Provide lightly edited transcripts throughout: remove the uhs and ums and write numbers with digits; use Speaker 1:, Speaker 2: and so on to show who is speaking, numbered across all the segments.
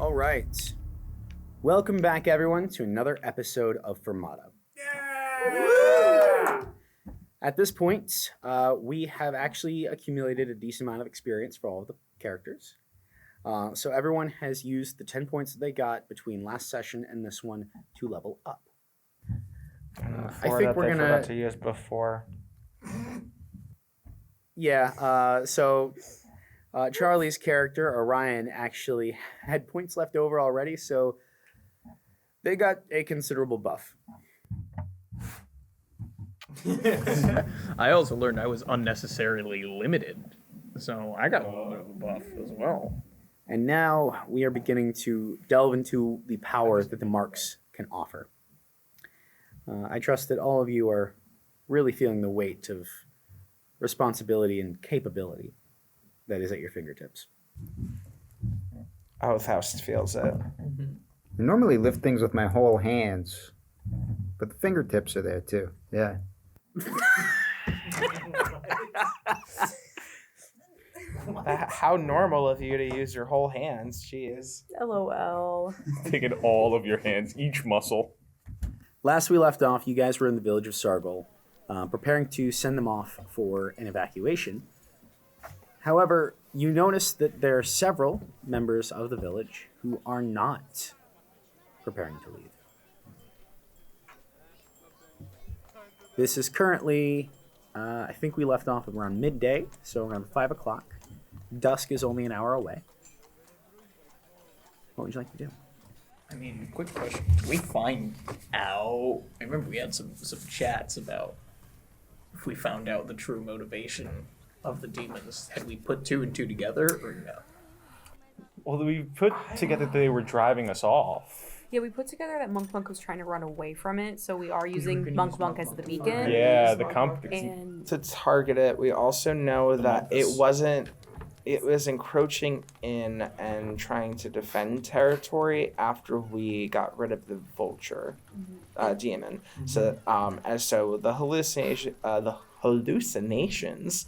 Speaker 1: All right. Welcome back, everyone, to another episode of Fermata. Yeah! At this point, we have actually accumulated a decent amount of experience for all of the characters. So everyone has used the 10 points that they got between last session and this one to level up.
Speaker 2: I think we're gonna to use before.
Speaker 1: Yeah. So Charlie's character Orion actually had points left over already, so they got a considerable buff.
Speaker 3: I also learned I was unnecessarily limited, so I got a little bit of a buff as well.
Speaker 1: And now we are beginning to delve into the power that the marks can offer. I trust that all of you are really feeling the weight of responsibility and capability that is at your fingertips.
Speaker 2: Oh, Faust feels it.
Speaker 4: I normally lift things with my whole hands, but the fingertips are there too. Yeah.
Speaker 2: How normal of you to use your whole hands. Jeez.
Speaker 5: LOL.
Speaker 3: Taking all of your hands, each muscle.
Speaker 1: Last we left off, you guys were in the village of Sargol, preparing to send them off for an evacuation. However, you notice that there are several members of the village who are not preparing to leave. This is currently, I think we left off around midday, so around 5 o'clock. Dusk is only an hour away. What would you like to do?
Speaker 6: I mean, quick question. Did we find out? I remember we had some chats about if we found out the true motivation of the demons. Had we put two and two together or no?
Speaker 3: Well, we put together that they were driving us off.
Speaker 5: Yeah, we put together that Monk was trying to run away from it, so we are using Monk as the beacon.
Speaker 3: Yeah, the company.
Speaker 5: And
Speaker 2: To target it, we also know that it was encroaching in and trying to defend territory after we got rid of the vulture demon. So the hallucinations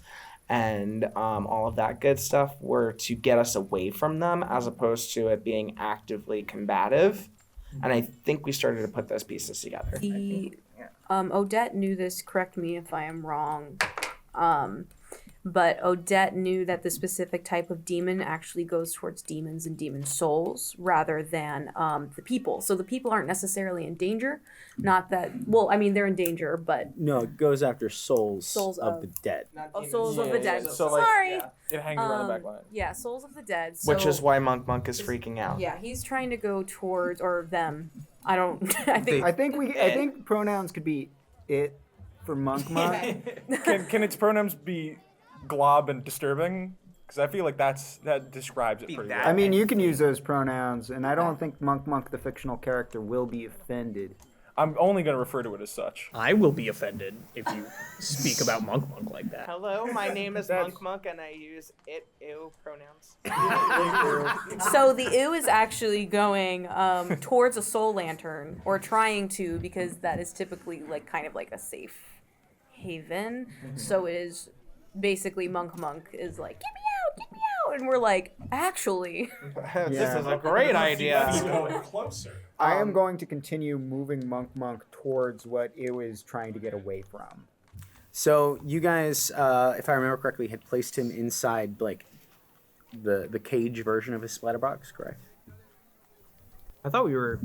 Speaker 2: and all of that good stuff were to get us away from them as opposed to it being actively combative. And I think we started to put those pieces together.
Speaker 5: Odette knew this, correct me if I am wrong, but Odette knew that the specific type of demon actually goes towards demons and demon souls rather than the people. So the people aren't necessarily in danger. Not that, well, I mean, they're in danger, but...
Speaker 1: No, it goes after souls of the dead.
Speaker 5: Souls of the dead.
Speaker 2: So, like,
Speaker 5: sorry.
Speaker 2: yeah.
Speaker 3: It hangs around the back line.
Speaker 5: Yeah, souls of the dead. So,
Speaker 2: Which is why Monk is freaking out.
Speaker 5: yeah, he's trying to go towards, or them. I don't, I think...
Speaker 4: I think pronouns could be it for Monk.
Speaker 3: Can its pronouns be glob and disturbing? Because I feel like that describes it pretty well.
Speaker 4: I mean, you can use those pronouns, and I don't think Monk, the fictional character, will be offended.
Speaker 3: I'm only going to refer to it as such.
Speaker 6: I will be offended if you speak about Monk like that.
Speaker 2: Hello, my name is Monk, and I use it, ew pronouns.
Speaker 5: So the ew is actually going towards a soul lantern, or trying to, because that is typically like kind of like a safe haven. So it is basically Monk is like, get me out, and we're like, actually.
Speaker 2: This is a great idea.
Speaker 3: Closer.
Speaker 4: I am going to continue moving Monk towards what it was trying to get away from.
Speaker 1: So you guys, if I remember correctly, had placed him inside like the cage version of his splatterbox, correct?
Speaker 6: I thought we were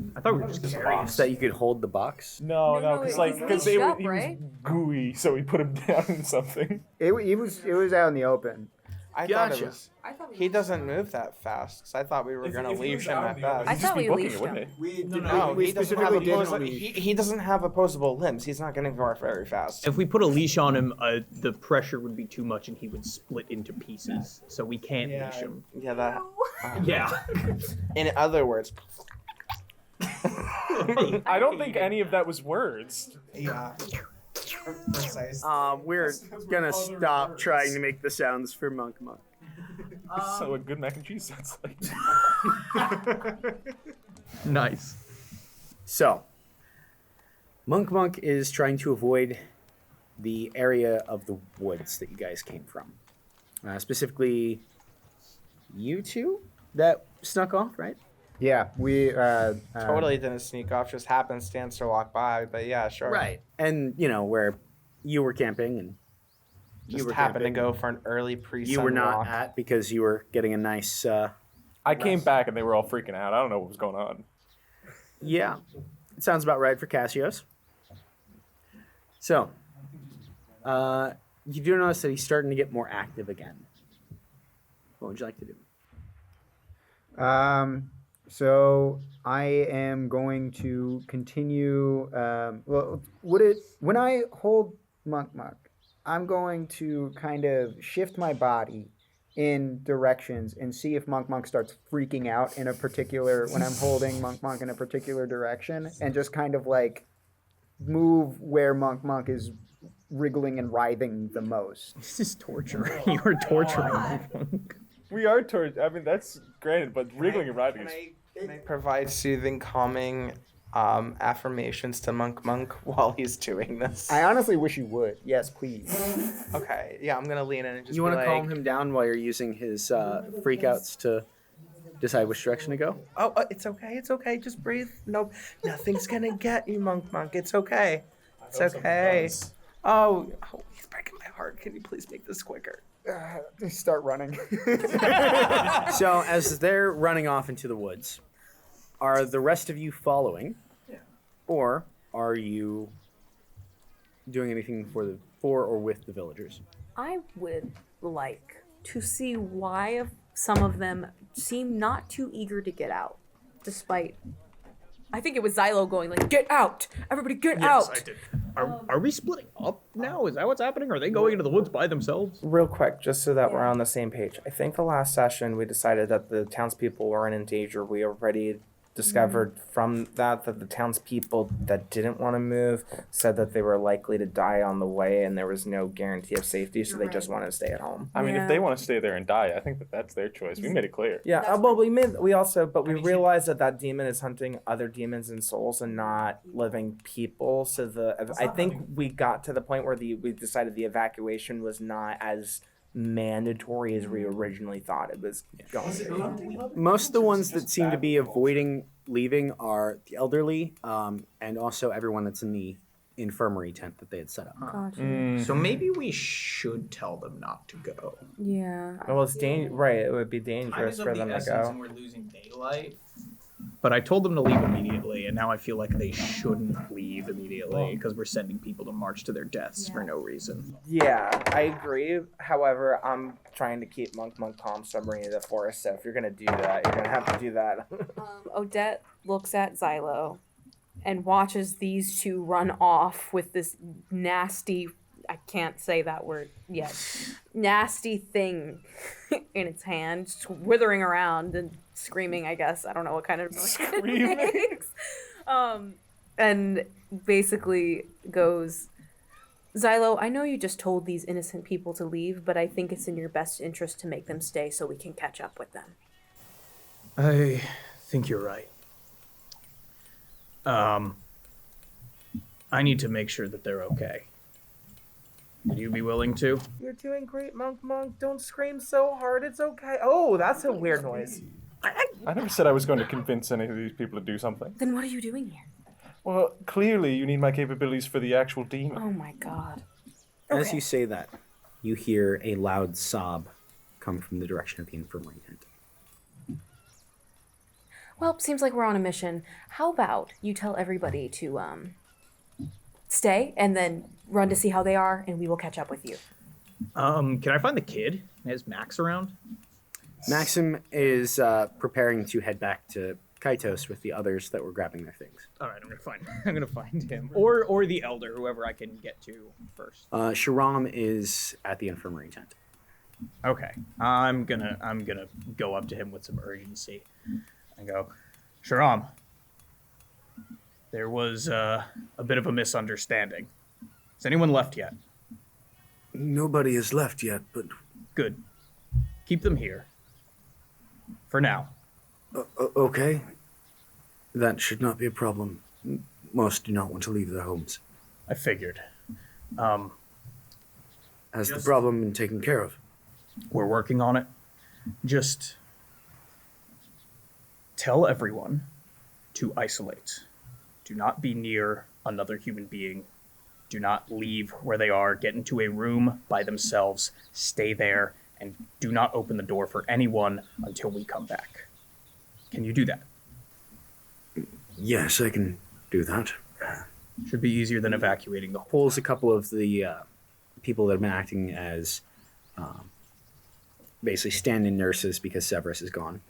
Speaker 6: just curious.
Speaker 1: So that you could hold the box.
Speaker 3: No,
Speaker 5: No,
Speaker 3: because
Speaker 5: he's leashed
Speaker 3: he
Speaker 5: up,
Speaker 3: was
Speaker 5: right?
Speaker 3: gooey, so we put him down in something.
Speaker 4: It was out in the open.
Speaker 2: I
Speaker 1: Gotcha.
Speaker 2: thought it was. He doesn't move that fast, so I thought we were going to leash him at best.
Speaker 5: I thought we leashed him.
Speaker 2: No,
Speaker 4: we
Speaker 2: he doesn't have
Speaker 4: specifically didn't
Speaker 2: opposable.
Speaker 4: leash.
Speaker 2: He doesn't have opposable limbs. He's not going to go very fast.
Speaker 6: If we put a leash on him, the pressure would be too much and he would split into pieces. So we can't leash him.
Speaker 2: Yeah, that.
Speaker 6: Yeah.
Speaker 2: In other words.
Speaker 3: I don't think any of that was words.
Speaker 2: Yeah.
Speaker 1: We're gonna stop trying to make the sounds for Monk.
Speaker 3: So what good mac and cheese sounds like.
Speaker 6: Nice.
Speaker 1: So, Monk is trying to avoid the area of the woods that you guys came from. Specifically, you two that snuck off, right?
Speaker 4: Yeah, we
Speaker 2: Totally didn't sneak off, just happenstance to walk by. But yeah, sure.
Speaker 1: Right. And, where you were camping and
Speaker 2: Just happened to go for an early pre-sun
Speaker 1: you were not
Speaker 2: walk.
Speaker 1: at because you were getting a nice
Speaker 7: I came back and they were all freaking out. I don't know what was going on.
Speaker 1: Yeah. It sounds about right for Kacios. So, you do notice that he's starting to get more active again. What would you like to do?
Speaker 4: So I am going to continue. When I hold Monk, I'm going to kind of shift my body in directions and see if Monk starts freaking out in a particular, when I'm holding Monk in a particular direction, and just kind of like move where Monk is wriggling and writhing the most.
Speaker 3: This is torture. You are torturing me.
Speaker 7: We are I mean, that's granted, but wriggling and riding is...
Speaker 2: Can I provide soothing, calming affirmations to Monk while he's doing this?
Speaker 4: I honestly wish you would. Yes, please.
Speaker 2: Okay, yeah, I'm gonna lean in and just
Speaker 1: You
Speaker 2: want to
Speaker 1: calm him down while you're using his freakouts to decide which direction to go?
Speaker 2: Oh, it's okay, just breathe. Nope, nothing's gonna get you, Monk. It's okay. It's okay. Oh, he's breaking my heart. Can you please make this quicker?
Speaker 4: Start running.
Speaker 1: So as they're running off into the woods, are the rest of you following?
Speaker 2: Yeah.
Speaker 1: Or are you doing anything for or with the villagers?
Speaker 5: I would like to see why some of them seem not too eager to get out, despite... I think it was Xylo going like, "Get out! Everybody get out!"
Speaker 3: Yes, I did. Are we splitting up now? Is that what's happening? Are they going into the woods by themselves?
Speaker 2: Real quick, just so that we're on the same page. I think the last session we decided that the townspeople weren't in danger. We already discovered from that the townspeople that didn't want to move said that they were likely to die on the way and there was no guarantee of safety, so they just wanted to stay at home.
Speaker 7: I mean, if they want to stay there and die, I think that's their choice. We made it clear.
Speaker 2: Yeah, well, we realized that demon is hunting other demons and souls and not living people. So I think we got to the point where we decided the evacuation was not as mandatory as we originally thought it was going to be.
Speaker 1: Most of the ones that seem to be avoiding leaving are the elderly, and also everyone that's in the infirmary tent that they had set up.
Speaker 5: Gotcha.
Speaker 6: So maybe we should tell them not to go.
Speaker 5: Yeah.
Speaker 2: Well, it's right. It would be
Speaker 6: Time
Speaker 2: dangerous
Speaker 6: is of
Speaker 2: for
Speaker 6: the
Speaker 2: them to
Speaker 6: essence
Speaker 2: go.
Speaker 6: and we're losing daylight.
Speaker 3: But I told them to leave immediately, and now I feel like they shouldn't leave immediately because we're sending people to march to their deaths for no reason.
Speaker 2: Yeah, I agree. However, I'm trying to keep Monk calm, so I'm bringing the forest. So if you're gonna do that, you're gonna have to do that.
Speaker 5: Odette looks at Xylo and watches these two run off with this nasty, I can't say that word yet, nasty thing in its hand, just withering around and screaming, I guess. I don't know what kind of noise it makes. And basically goes, "Xylo, I know you just told these innocent people to leave, but I think it's in your best interest to make them stay so we can catch up with them."
Speaker 3: I think you're right. I need to make sure that they're okay. Would you be willing to?
Speaker 2: You're doing great, Monk. Don't scream so hard. It's okay. Oh, that's a weird noise.
Speaker 7: I never said I was going to convince any of these people to do something.
Speaker 5: Then what are you doing here?
Speaker 7: Well, clearly you need my capabilities for the actual demon.
Speaker 5: Oh my god.
Speaker 1: As you say that, you hear a loud sob come from the direction of the infirmary tent.
Speaker 5: Well, seems like we're on a mission. How about you tell everybody to stay and then run to see how they are, and we will catch up with you.
Speaker 3: Can I find the kid? Is Max around?
Speaker 1: Maxim is preparing to head back to Kacios with the others that were grabbing their things.
Speaker 3: All right, I'm gonna find him, or the elder, whoever I can get to first.
Speaker 1: Sharam is at the infirmary tent.
Speaker 3: Okay, I'm gonna go up to him with some urgency and go, Sharam, there was a bit of a misunderstanding. Has anyone left yet?
Speaker 1: Nobody has left yet, but...
Speaker 3: Good. Keep them here. For now.
Speaker 1: Okay. That should not be a problem. Most do not want to leave their homes.
Speaker 3: I figured.
Speaker 1: Has the problem been taken care of?
Speaker 3: We're working on it. Just Tell everyone to isolate. Do not be near another human being. Do not leave where they are. Get into a room by themselves. Stay there, and do not open the door for anyone until we come back. Can you do that?
Speaker 1: Yes, I can do that.
Speaker 3: Should be easier than evacuating the whole.
Speaker 1: Pulls a couple of the people that have been acting as basically stand-in nurses because Severus is gone,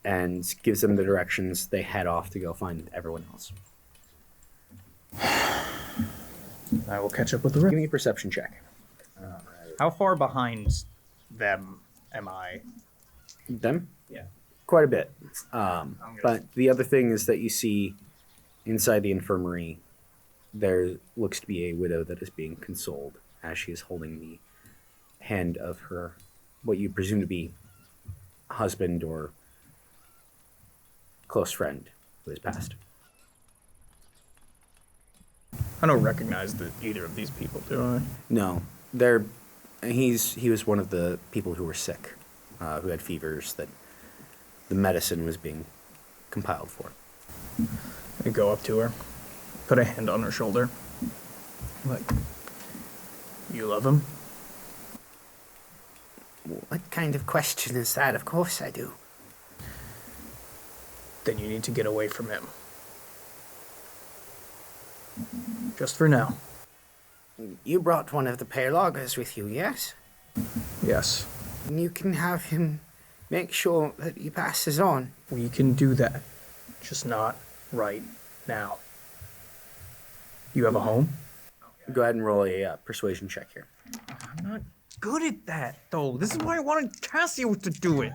Speaker 1: and gives them the directions. They head off to go find everyone else.
Speaker 3: I will catch up with the rest.
Speaker 1: Give me a perception check.
Speaker 3: How far behind them am I?
Speaker 1: Them?
Speaker 3: Yeah.
Speaker 1: Quite a bit. But the other thing is that you see inside the infirmary, there looks to be a widow that is being consoled as she is holding the hand of her, what you presume to be husband or close friend who has passed.
Speaker 3: I don't recognize either of these people, do I?
Speaker 1: No, he was one of the people who were sick, who had fevers that the medicine was being compiled for.
Speaker 3: I go up to her, put a hand on her shoulder. Like, you love him?
Speaker 1: What kind of question is that? Of course I do.
Speaker 3: Then you need to get away from him. Just for now.
Speaker 1: You brought one of the payloggers with you, yes?
Speaker 3: Yes.
Speaker 1: And you can have him make sure that he passes on.
Speaker 3: We can do that. Just not right now. You have a home?
Speaker 1: Go ahead and roll a persuasion check here.
Speaker 3: I'm not good at that, though. This is why I wanted Kacios to do it.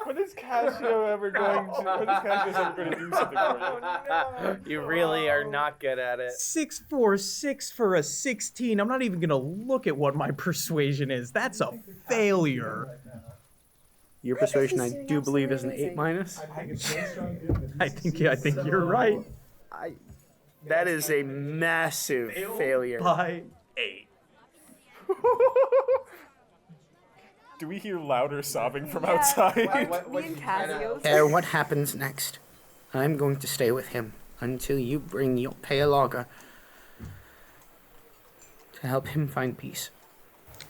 Speaker 7: When is Casio ever going to? When is Casio ever going to do something for you?
Speaker 2: You really are not good at it.
Speaker 3: 6 for a 16. I'm not even gonna look at what my persuasion is. That's a failure.
Speaker 1: Your persuasion, I do believe, is an 8-.
Speaker 3: I think you're right.
Speaker 1: That is a massive failure.
Speaker 3: By 8.
Speaker 7: Do we hear louder sobbing from outside?
Speaker 5: Me and Kacios.
Speaker 1: What happens next? I'm going to stay with him until you bring your payalogger to help him find peace.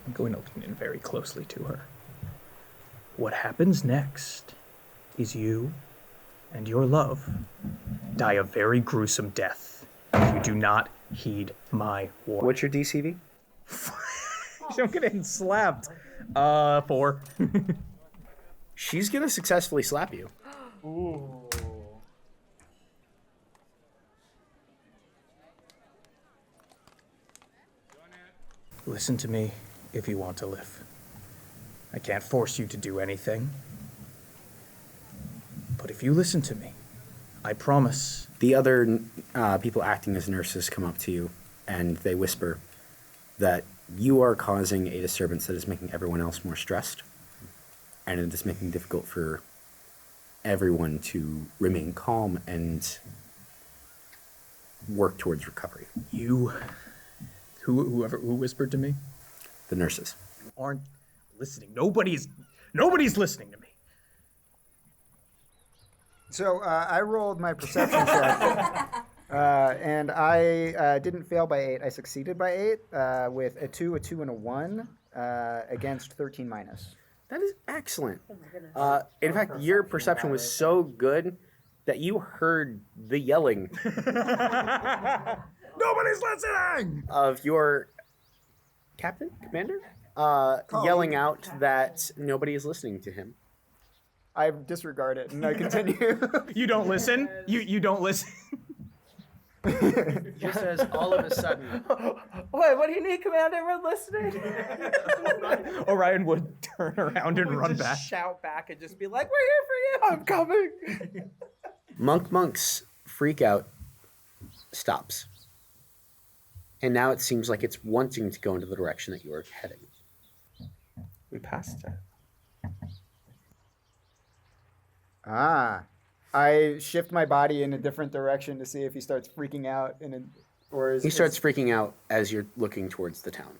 Speaker 3: I'm going to lean in very closely to her. What happens next is you and your love die a very gruesome death if you do not heed my warning.
Speaker 1: What's your DCV?
Speaker 3: I'm getting slapped. 4.
Speaker 1: She's gonna successfully slap you.
Speaker 7: Ooh.
Speaker 3: Listen to me if you want to live. I can't force you to do anything. But if you listen to me, I promise.
Speaker 1: The other people acting as nurses come up to you and they whisper that you are causing a disturbance that is making everyone else more stressed, and it is making it difficult for everyone to remain calm and work towards recovery.
Speaker 3: You, who whispered to me?
Speaker 1: The nurses.
Speaker 3: Aren't listening. Nobody's listening to me.
Speaker 4: So I rolled my perception check, and I didn't fail by 8. I succeeded by 8 with a 2, and a 1 against 13 minus.
Speaker 1: That is excellent. In fact, your perception was so good that you heard the yelling
Speaker 3: Nobody's listening!
Speaker 1: of your commander, yelling out that nobody is listening to him.
Speaker 4: I disregard it and I continue.
Speaker 3: You don't listen? You don't listen?
Speaker 1: Just as all of a sudden,
Speaker 2: Wait, what do you need, Commander? We're listening.
Speaker 3: Orion would turn around and run
Speaker 2: just
Speaker 3: back.
Speaker 2: Shout back and just be like, "We're here for you. I'm coming."
Speaker 1: Monk's freak out stops. And now it seems like it's wanting to go into the direction that you are heading.
Speaker 2: We passed it.
Speaker 4: I shift my body in a different direction to see if he starts freaking out,
Speaker 1: He starts freaking out as you're looking towards the town.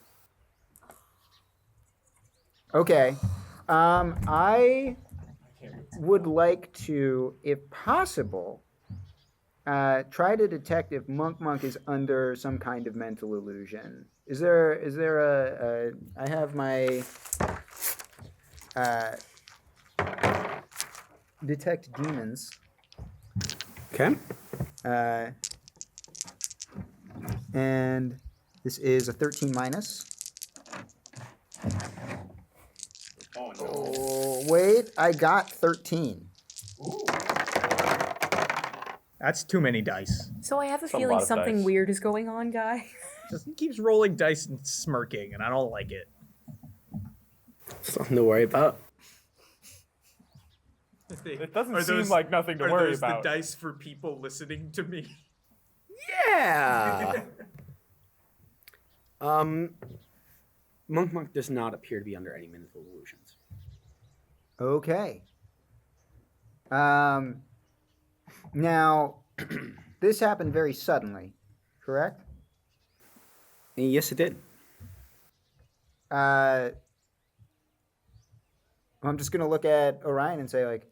Speaker 4: Okay. I would like to, if possible, try to detect if Monk is under some kind of mental illusion. Is there a I have my detect demons.
Speaker 1: Okay.
Speaker 4: And this is a 13 minus.
Speaker 7: Oh no.
Speaker 4: Oh, wait, I got 13.
Speaker 3: That's too many dice.
Speaker 5: So I have a
Speaker 7: a
Speaker 5: feeling
Speaker 7: lot of
Speaker 5: something
Speaker 7: dice.
Speaker 5: weird is going on, guy.
Speaker 3: Just keeps rolling dice and smirking, and I don't like it.
Speaker 1: Something to worry about.
Speaker 7: It doesn't seem like nothing to worry about.
Speaker 3: the dice for people listening to me?
Speaker 1: Yeah. Monk does not appear to be under any mental illusions.
Speaker 4: Okay. Now, this happened very suddenly, correct?
Speaker 1: Yes, it did.
Speaker 4: I'm just gonna look at Orion and say, like,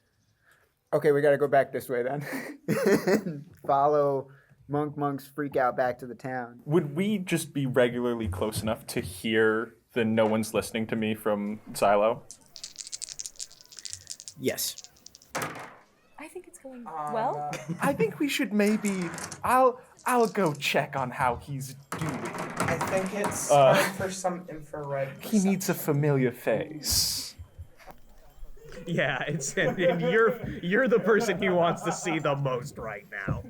Speaker 4: okay, we gotta go back this way then. Follow Monk's freak out back to the town.
Speaker 7: Would we just be regularly close enough to hear the "no one's listening to me" from Xylo?
Speaker 1: Yes.
Speaker 5: I think it's going well.
Speaker 7: I think we should maybe. I'll go check on how he's doing.
Speaker 2: I think it's time for some infrared.
Speaker 7: He needs a familiar face.
Speaker 3: Yeah, and you're the person he wants to see the most right now.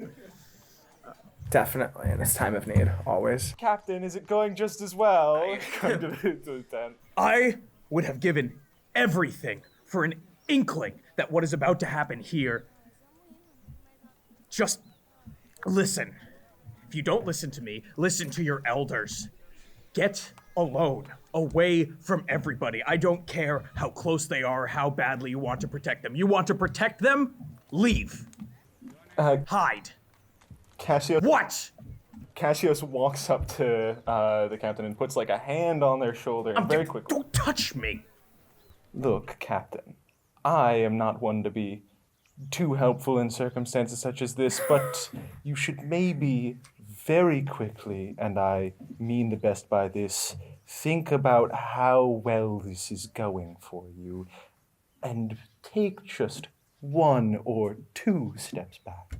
Speaker 2: Definitely in this time of need, always.
Speaker 7: Captain, is it going just as well? Come to the tent.
Speaker 3: I would have given everything for an inkling that what is about to happen here. Just listen. If you don't listen to me, listen to your elders. Get alone, away from everybody. I don't care how close they are, how badly you want to protect them. You want to protect them? Leave. Hide.
Speaker 7: Kacios.
Speaker 3: What?
Speaker 7: Kacios walks up to the captain and puts like a hand on their shoulder very quickly.
Speaker 3: Don't touch me.
Speaker 7: Look, Captain, I am not one to be too helpful in circumstances such as this, but you should maybe very quickly, and I mean the best by this, think about how well this is going for you, and take just 1 or 2 steps back.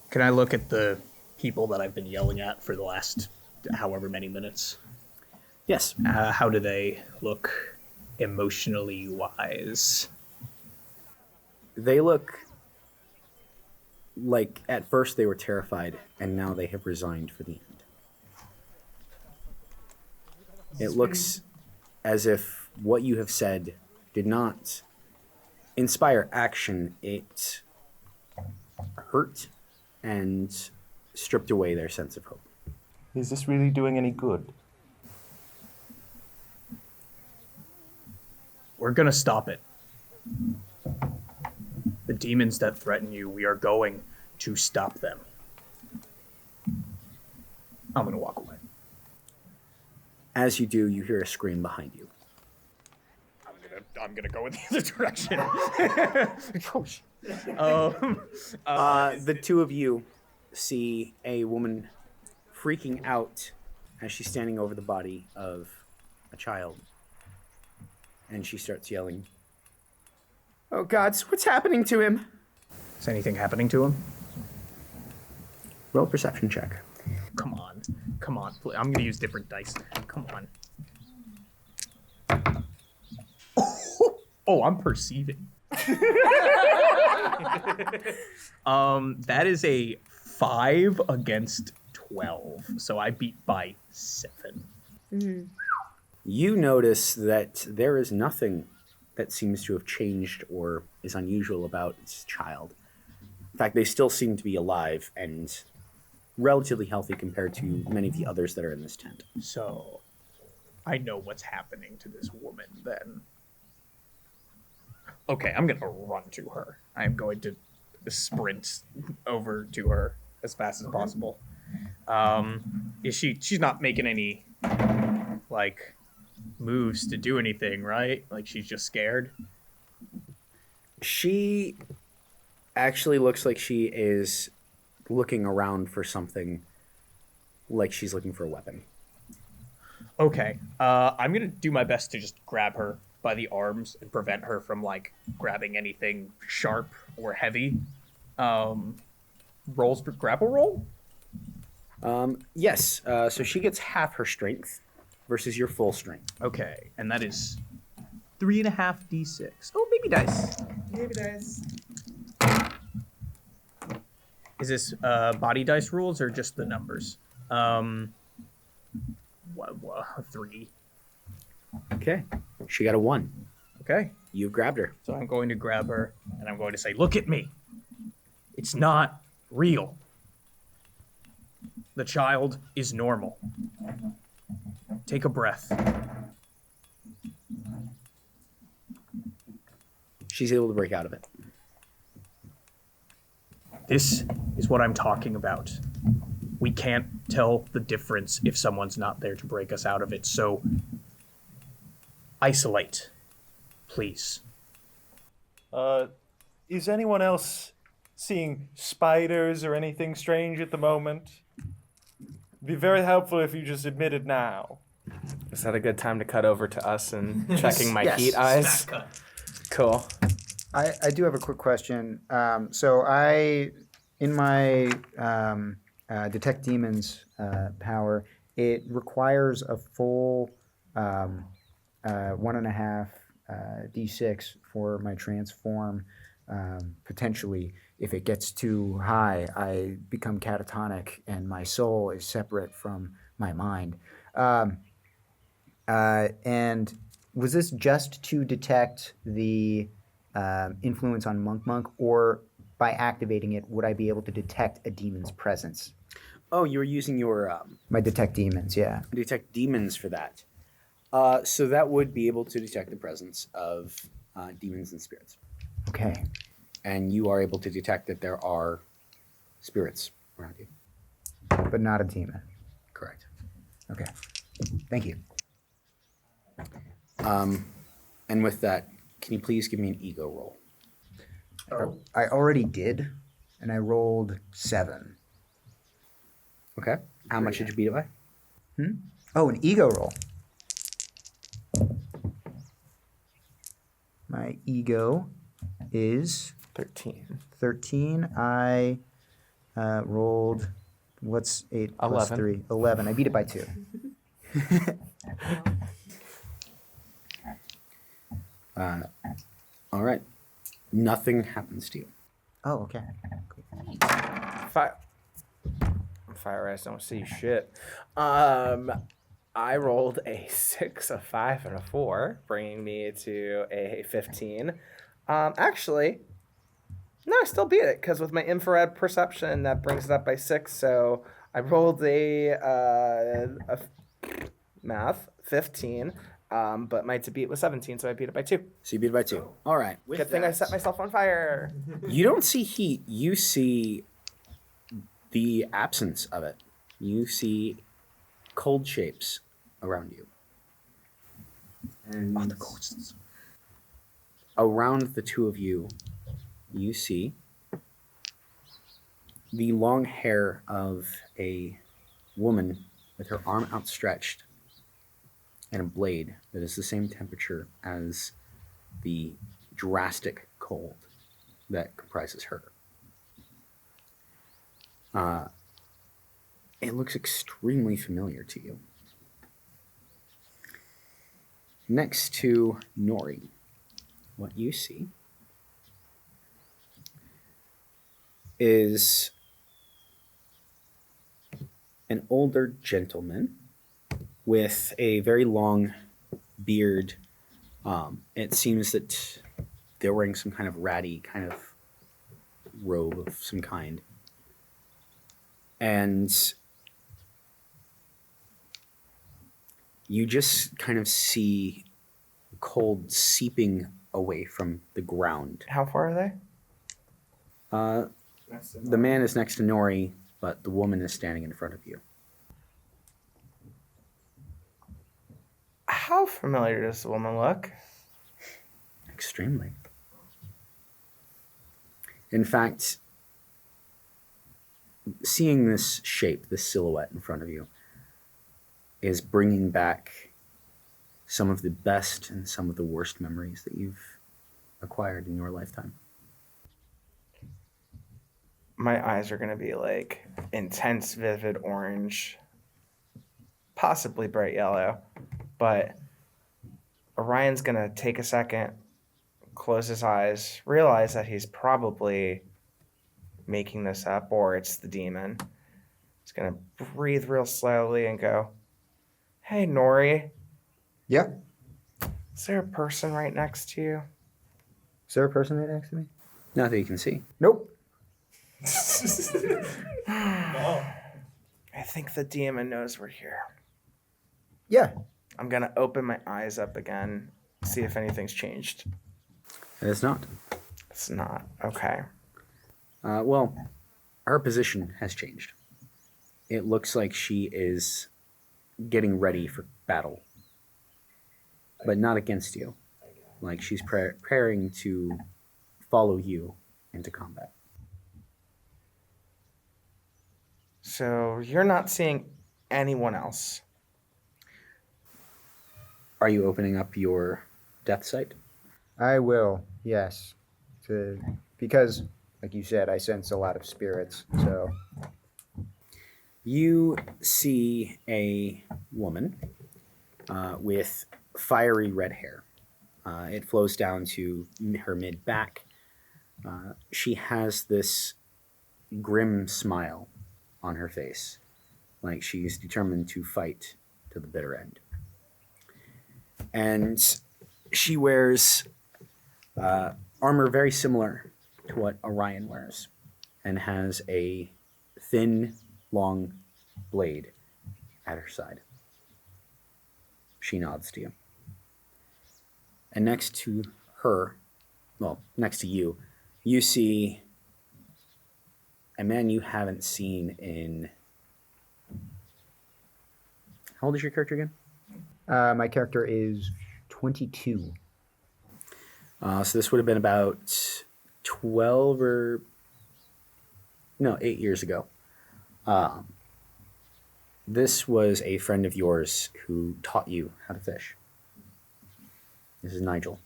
Speaker 3: Can I look at the people that I've been yelling at for the last however many minutes?
Speaker 1: Yes.
Speaker 3: How do they look emotionally wise?
Speaker 1: They look like at first they were terrified, and now they have resigned for the end. It looks as if what you have said did not inspire action. It hurt and stripped away their sense of hope.
Speaker 7: Is this really doing any good?
Speaker 3: We're gonna stop it. The demons that threaten you, we are going to stop them. I'm gonna walk away.
Speaker 1: As you do, you hear a scream behind you.
Speaker 3: I'm gonna go in the other direction.
Speaker 1: The two of you see a woman freaking out as she's standing over the body of a child. And she starts yelling, "Oh God, what's happening to him?"
Speaker 3: Is anything happening to him?
Speaker 1: Roll a perception check.
Speaker 3: Come on. I'm gonna use different dice. Come on. Oh, I'm perceiving. That is a 5 against 12, so I beat by 7.
Speaker 5: Mm.
Speaker 1: You notice that there is nothing that seems to have changed or is unusual about this child. In fact, they still seem to be alive and relatively healthy compared to many of the others that are in this tent.
Speaker 3: So, I know what's happening to this woman then. Okay, I'm gonna run to her. I'm going to sprint over to her as fast as possible. She's not making any, like, moves to do anything, right? Like, she's just scared?
Speaker 1: She actually looks like she is looking around for something, like she's looking for a weapon.
Speaker 3: Okay. I'm gonna do my best to just grab her by the arms and prevent her from like grabbing anything sharp or heavy. Rolls grapple roll?
Speaker 1: Yes. So she gets half her strength versus your full strength.
Speaker 3: Okay, and that is 3.5 d6. Oh, baby dice.
Speaker 2: Maybe guys.
Speaker 3: Is this body dice rules or just the numbers? 3.
Speaker 1: Okay. She got a 1.
Speaker 3: Okay.
Speaker 1: You've grabbed her.
Speaker 3: So I'm going to grab her and I'm going to say, look at me. It's not real. The child is normal. Take a breath.
Speaker 1: She's able to break out of it.
Speaker 3: This is what I'm talking about. We can't tell the difference if someone's not there to break us out of it, so isolate, please.
Speaker 7: Is anyone else seeing spiders or anything strange at the moment? It'd be very helpful if you just admit it now.
Speaker 2: Is that a good time to cut over to us and checking my
Speaker 1: Yes.
Speaker 2: heat eyes? Cool.
Speaker 4: I do have a quick question. So I, in my detect demons power, it requires a full 1.5 d6 for my transform. Potentially, if it gets too high, I become catatonic and my soul is separate from my mind. And was this just to detect the influence on Monk, or by activating it, would I be able to detect a demon's presence?
Speaker 1: Oh, you were using your
Speaker 4: My detect demons, yeah.
Speaker 1: detect demons for that. So that would be able to detect the presence of demons and spirits.
Speaker 4: Okay.
Speaker 1: And you are able to detect that there are spirits around you.
Speaker 4: But not a demon.
Speaker 1: Correct.
Speaker 4: Okay. Thank you.
Speaker 1: And with that, can you please give me an ego roll?
Speaker 4: I already did, and I rolled 7.
Speaker 1: Okay. How much did you beat it by?
Speaker 4: Oh, an ego roll. My ego is
Speaker 2: 13.
Speaker 4: 13. I rolled, what's 8 plus
Speaker 2: 11.
Speaker 4: 3? 11. I beat it by 2.
Speaker 1: All right. Nothing happens to you.
Speaker 4: Oh, okay.
Speaker 2: Fire eyes don't see shit. I rolled a 6, a 5, and a 4, bringing me to a 15. Actually, no, I still beat it because with my infrared perception, that brings it up by 6. So I rolled a math 15, but my to beat was 17, so I beat it by 2.
Speaker 1: So you beat it by 2. All right. With
Speaker 2: Good thing I
Speaker 1: that,
Speaker 2: set myself on fire.
Speaker 1: You don't see heat. You see the absence of it. You see cold shapes around you. And
Speaker 3: The ghosts.
Speaker 1: around the two of you, you see the long hair of a woman with her arm outstretched and a blade that is the same temperature as the drastic cold that comprises her. It looks extremely familiar to you. Next to Nori, what you see is an older gentleman with a very long beard. It seems that they're wearing some kind of ratty kind of robe of some kind. And you just kind of see cold seeping away from the ground.
Speaker 2: How far are they?
Speaker 1: The man is next to Nori, but the woman is standing in front of you.
Speaker 2: How familiar does the woman look?
Speaker 1: Extremely. In fact, seeing this shape, this silhouette in front of you, is bringing back some of the best and some of the worst memories that you've acquired in your lifetime.
Speaker 2: My eyes are going to be like intense, vivid orange, possibly bright yellow. But Orion's going to take a second, close his eyes, realize that he's probably making this up or it's the demon. He's going to breathe real slowly and go, "Hey, Nori,
Speaker 4: Yeah.
Speaker 2: is there a person right next to you?"
Speaker 4: Is there a person right next to me?
Speaker 1: Not that you can see.
Speaker 4: Nope.
Speaker 2: I think the demon knows we're here.
Speaker 4: Yeah.
Speaker 2: I'm going to open my eyes up again, see if anything's changed.
Speaker 1: It is not.
Speaker 2: It's not. Okay.
Speaker 1: Well, her position has changed. It looks like she is getting ready for battle, but not against you. Like she's preparing to follow you into combat.
Speaker 2: So you're not seeing anyone else.
Speaker 1: Are you opening up your death sight?
Speaker 4: I will, yes. Because, like you said, I sense a lot of spirits, so...
Speaker 1: You see a woman with fiery red hair. It flows down to her mid-back. She has this grim smile on her face, like she's determined to fight to the bitter end. And she wears armor very similar to what Orion wears, and has a thin, long blade at her side. She nods to you. And next to her, well, next to you, you see a man you haven't seen in... How old is your character again?
Speaker 4: My character is 22.
Speaker 1: So this would have been about 12 or... No, 8 years ago. This was a friend of yours who taught you how to fish. This is Nigel.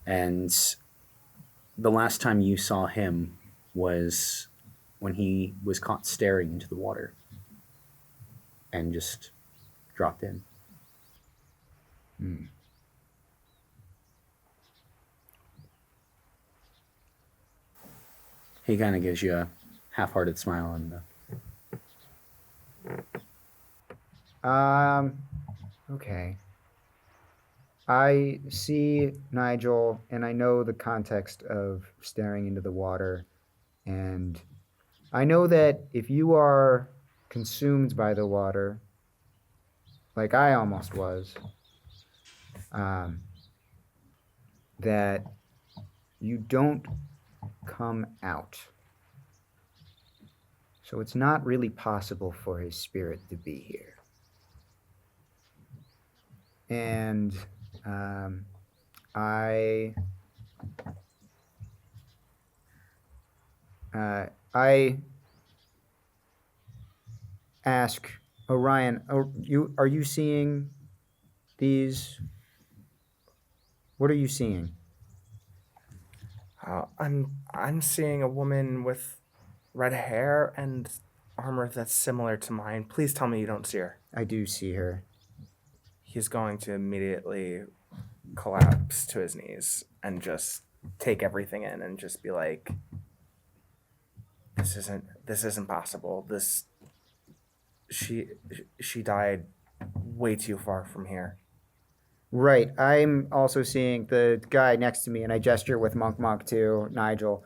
Speaker 1: And the last time you saw him was when he was caught staring into the water and just dropped in. He kind of gives you a half-hearted smile and
Speaker 4: Okay. I see Nigel, and I know the context of staring into the water, and I know that if you are consumed by the water, like I almost was, that you don't come out. So it's not really possible for his spirit to be here. And I ask Orion, are you seeing these? What are you seeing?
Speaker 2: I'm seeing a woman with red hair and armor that's similar to mine. Please tell me you don't see her.
Speaker 4: I do see her.
Speaker 2: He's going to immediately collapse to his knees and just take everything in and just be like, this isn't possible. She died way too far from here.
Speaker 4: Right. I'm also seeing the guy next to me, and I gesture with Monk to Nigel.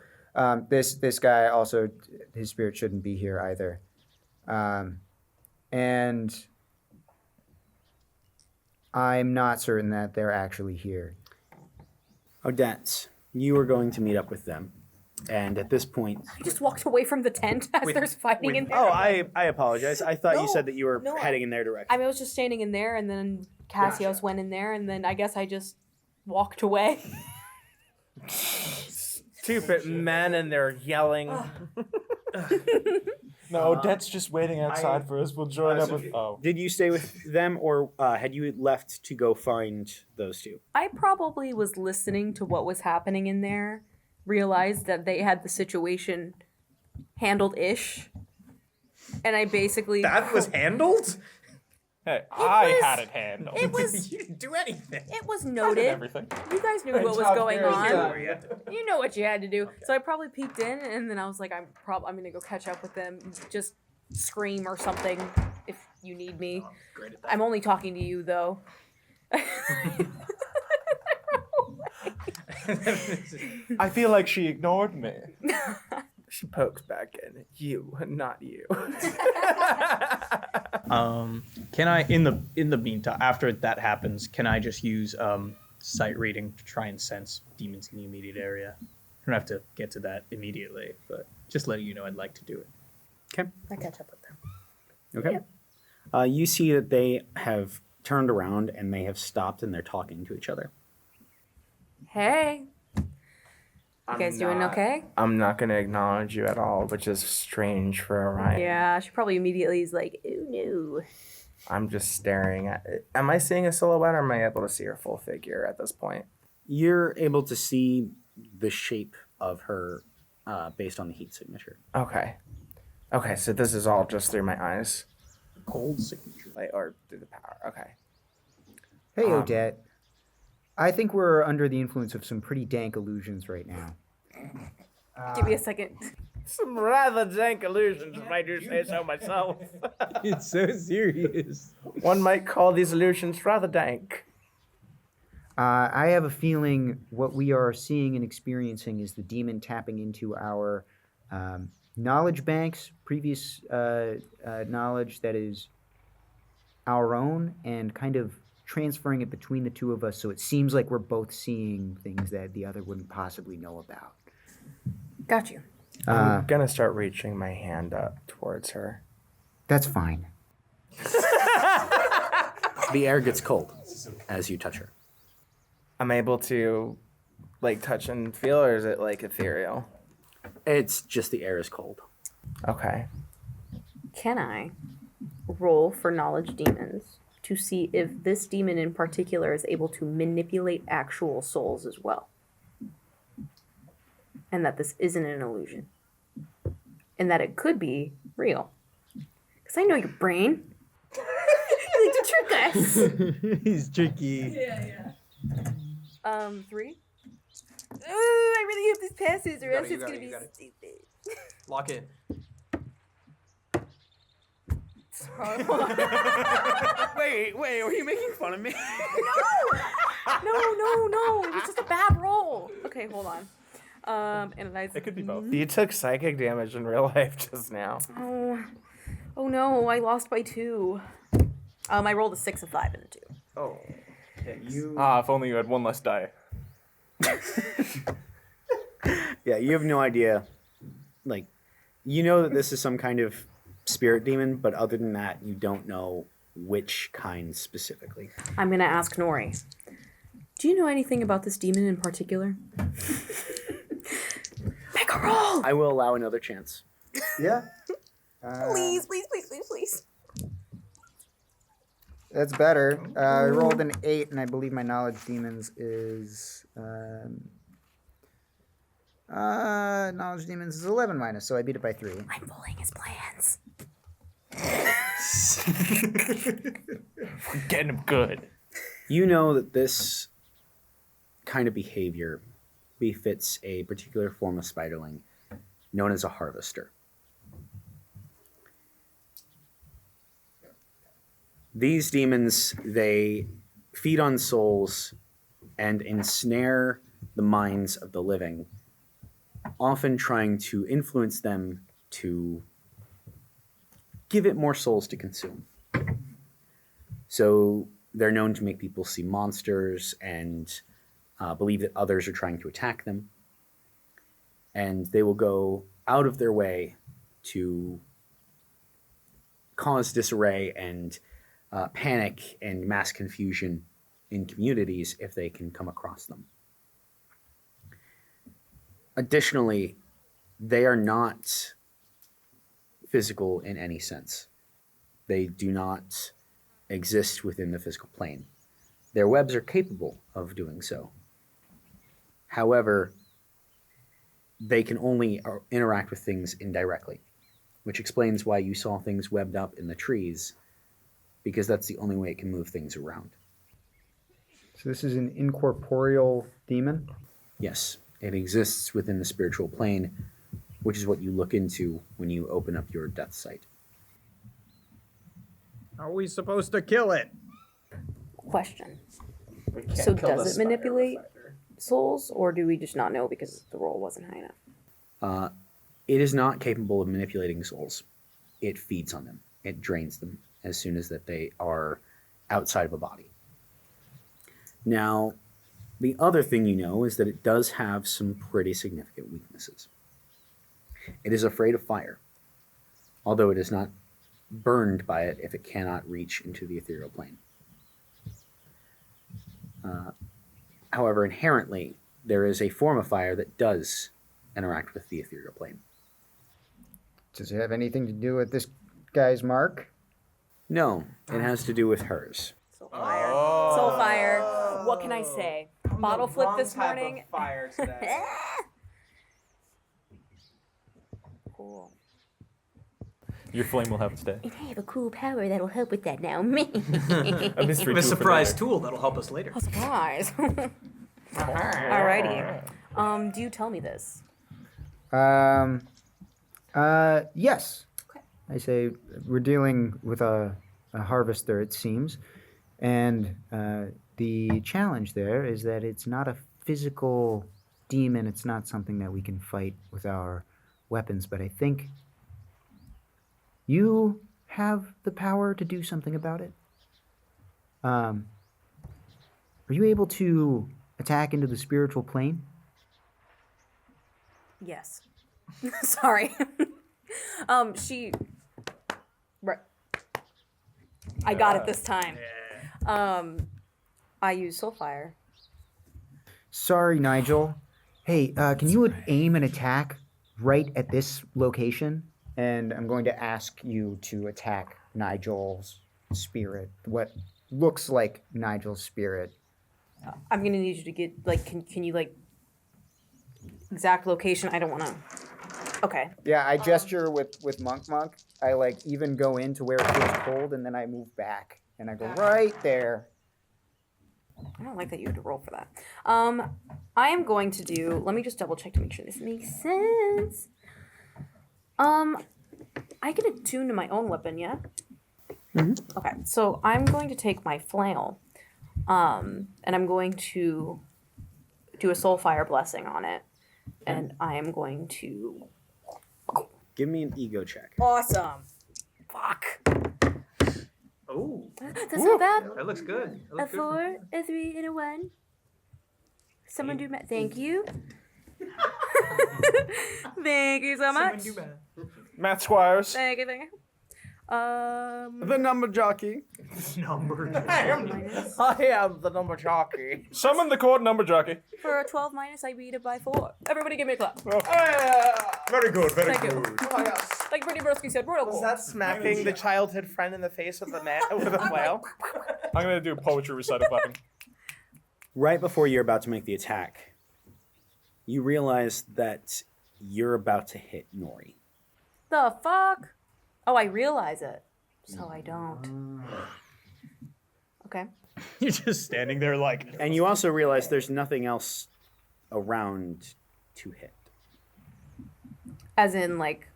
Speaker 4: This guy also, his spirit shouldn't be here either. And I'm not certain that they're actually here.
Speaker 1: Odette, you are going to meet up with them. And at this point...
Speaker 5: I just walked away from the tent as there's fighting in there.
Speaker 1: Oh, I apologize. I thought you
Speaker 5: No,
Speaker 1: said that you were
Speaker 5: no,
Speaker 1: heading in their direction.
Speaker 5: I mean, I was just standing in there, and then Kacios went in there, and then I guess I just walked away.
Speaker 2: stupid men and they're yelling.
Speaker 7: No, Odette's just waiting outside for us. We'll join up with. Oh.
Speaker 1: Did you stay with them, or had you left to go find those two?
Speaker 5: I probably was listening to what was happening in there, realized that they had the situation handled-ish, and I basically...
Speaker 6: That was handled?
Speaker 7: Hey,
Speaker 5: was-
Speaker 7: I had it handled.
Speaker 5: It was...
Speaker 6: You didn't do anything.
Speaker 5: It was
Speaker 7: I did
Speaker 5: noted.
Speaker 7: everything.
Speaker 5: You guys knew what was
Speaker 7: job,
Speaker 5: going
Speaker 7: very
Speaker 5: on.
Speaker 7: good.
Speaker 5: You know what you had to do. So I probably peeked in, and then I was like, I'm gonna go catch up with them. Just scream or something if you need me.
Speaker 6: Great at that.
Speaker 5: I'm only talking to you, though.
Speaker 7: I feel like she ignored me.
Speaker 2: She pokes back in. You, not you.
Speaker 3: Can I, in the meantime, after that happens, can I just use sight reading to try and sense demons in the immediate area? I don't have to get to that immediately, but just letting you know I'd like to do it.
Speaker 1: Okay.
Speaker 5: I catch up with them.
Speaker 1: Okay. You see that they have turned around and they have stopped and they're talking to each other.
Speaker 5: Hey. You guys doing okay?
Speaker 2: I'm not going to acknowledge you at all, which is strange for Orion.
Speaker 5: Yeah, she probably immediately is like, ooh, no.
Speaker 2: I'm just staring at it. Am I seeing a silhouette or am I able to see her full figure at this point?
Speaker 1: You're able to see the shape of her based on the heat signature.
Speaker 2: Okay. Okay, so this is all just through my eyes.
Speaker 6: Cold signature.
Speaker 2: Like, or through the power. Okay.
Speaker 4: Hey,
Speaker 2: Um,
Speaker 4: Odette. I think we're under the influence of some pretty dank illusions right now.
Speaker 5: Give me a second.
Speaker 2: Some rather dank illusions, if I do say so myself.
Speaker 3: It's so serious.
Speaker 2: One might call these illusions rather dank.
Speaker 4: I have a feeling what we are seeing and experiencing is the demon tapping into our knowledge banks, previous knowledge that is our own, and kind of transferring it between the two of us, so it seems like we're both seeing things that the other wouldn't possibly know about.
Speaker 5: Got you.
Speaker 2: I'm gonna start reaching my hand up towards her.
Speaker 4: That's fine.
Speaker 1: The air gets cold as you touch her.
Speaker 2: I'm able to, like, touch and feel, or is it, like, ethereal?
Speaker 1: It's just the air is cold.
Speaker 2: Okay.
Speaker 5: Can I roll for knowledge demons to see if this demon in particular is able to manipulate actual souls as well? And that this isn't an illusion. And that it could be real. Because I know your brain. You like to trick us.
Speaker 3: He's tricky.
Speaker 5: 3. Ooh, I really hope this passes, or
Speaker 6: got
Speaker 5: else
Speaker 6: it, you
Speaker 5: it's
Speaker 6: got
Speaker 5: gonna
Speaker 6: it,
Speaker 5: be
Speaker 6: you got it.
Speaker 5: stupid.
Speaker 6: Lock in.
Speaker 1: Wait, were you making fun of me?
Speaker 5: No, it was just a bad roll. Okay, hold on. Analyze.
Speaker 7: It could be both.
Speaker 2: You took psychic damage in real life just now.
Speaker 5: Oh no, I lost by 2. I rolled a 6, a 5, and a 2.
Speaker 2: Oh.
Speaker 7: If only you had one less die.
Speaker 1: Yeah, you have no idea. Like, you know that this is some kind of spirit demon, but other than that, you don't know which kind specifically.
Speaker 5: I'm gonna ask Nori. Do you know anything about this demon in particular? Make a roll!
Speaker 1: I will allow another chance.
Speaker 4: Yeah.
Speaker 5: Please.
Speaker 4: That's better. I rolled an 8, and I believe my knowledge demons is knowledge demons is 11 minus, so I beat it by 3.
Speaker 5: I'm bullying his plans.
Speaker 7: We're getting him good.
Speaker 1: You know that this kind of behavior befits a particular form of spiderling known as a harvester. These demons, they feed on souls and ensnare the minds of the living, often trying to influence them to give it more souls to consume. So they're known to make people see monsters and believe that others are trying to attack them. And they will go out of their way to cause disarray and panic and mass confusion in communities if they can come across them. Additionally, they are not physical in any sense. They do not exist within the physical plane. Their webs are capable of doing so. However, they can only interact with things indirectly, which explains why you saw things webbed up in the trees, because that's the only way it can move things around.
Speaker 4: So this is an incorporeal demon?
Speaker 1: Yes, it exists within the spiritual plane, which is what you look into when you open up your death sight.
Speaker 3: Are we supposed to kill it?
Speaker 5: Question.
Speaker 2: We can't
Speaker 5: So
Speaker 2: kill the
Speaker 5: does it
Speaker 2: spider
Speaker 5: manipulate
Speaker 2: reflector.
Speaker 5: souls, or do we just not know because the roll wasn't high enough?
Speaker 1: It is not capable of manipulating souls. It feeds on them. It drains them as soon as that they are outside of a body. Now, the other thing you know is that it does have some pretty significant weaknesses. It is afraid of fire, although it is not burned by it if it cannot reach into the ethereal plane. However, inherently, there is a form of fire that does interact with the ethereal plane.
Speaker 4: Does it have anything to do with this guy's mark?
Speaker 1: No, it has to do with hers.
Speaker 5: Soulfire. Soulfire. What can I say? Bottle flip this morning.
Speaker 2: Fire today.
Speaker 5: Cool.
Speaker 7: Your flame will have its day.
Speaker 8: And I have a cool power that'll help with that now.
Speaker 7: A mystery
Speaker 6: A
Speaker 7: tool for
Speaker 6: surprise
Speaker 7: later.
Speaker 6: tool that'll help us later.
Speaker 5: Oh, surprise. Alrighty. Do you tell me this?
Speaker 4: Yes. I say we're dealing with a harvester, it seems. And the challenge there is that it's not a physical demon. It's not something that we can fight with our weapons. But I think you have the power to do something about it. Are you able to attack into the spiritual plane?
Speaker 5: Yes. Sorry. She. Right. I got it this time. I use Soulfire.
Speaker 4: Sorry, Nigel. Hey, can you aim an attack right at this location? And I'm going to ask you to attack Nigel's spirit. What looks like Nigel's spirit.
Speaker 5: I'm gonna need you to get like. Can you like exact location? I don't want to. Okay.
Speaker 4: Yeah, I gesture with Monk. I like even go into where it feels cold, and then I move back, and I go right there.
Speaker 5: I don't like that you had to roll for that. I am going to do. Let me just double check to make sure this makes sense. I can attune to my own weapon, yeah.
Speaker 1: Mm-hmm.
Speaker 5: Okay, so I'm going to take my flail, and I'm going to do a Soulfire blessing on it, and I am going to.
Speaker 1: Give me an ego check.
Speaker 5: Awesome. Fuck.
Speaker 6: Oh,
Speaker 5: That's not bad.
Speaker 6: that looks good. That
Speaker 5: A
Speaker 6: looks good.
Speaker 5: 4, a 3, and a 1. Someone do math. Thank you. Thank you so much.
Speaker 7: Matt Squires.
Speaker 5: Thank you.
Speaker 1: The number jockey.
Speaker 6: Number.
Speaker 5: Minus.
Speaker 2: I am the number jockey.
Speaker 7: Summon the court number jockey.
Speaker 5: For a 12 minus, I beat it by 4. Everybody give me a clap.
Speaker 7: Very good, very
Speaker 5: Thank you. Like Brittany Broski said, royal
Speaker 2: Was
Speaker 5: cool.
Speaker 2: that smacking the childhood friend in the face with a with a flail?
Speaker 7: I'm gonna do poetry recital clapping.
Speaker 1: Right before you're about to make the attack, you realize that you're about to hit Nori.
Speaker 5: The fuck? Oh, I realize it. So I don't. Okay.
Speaker 3: You're just standing there like.
Speaker 1: And you also realize there's nothing else around to hit.
Speaker 5: As in, like.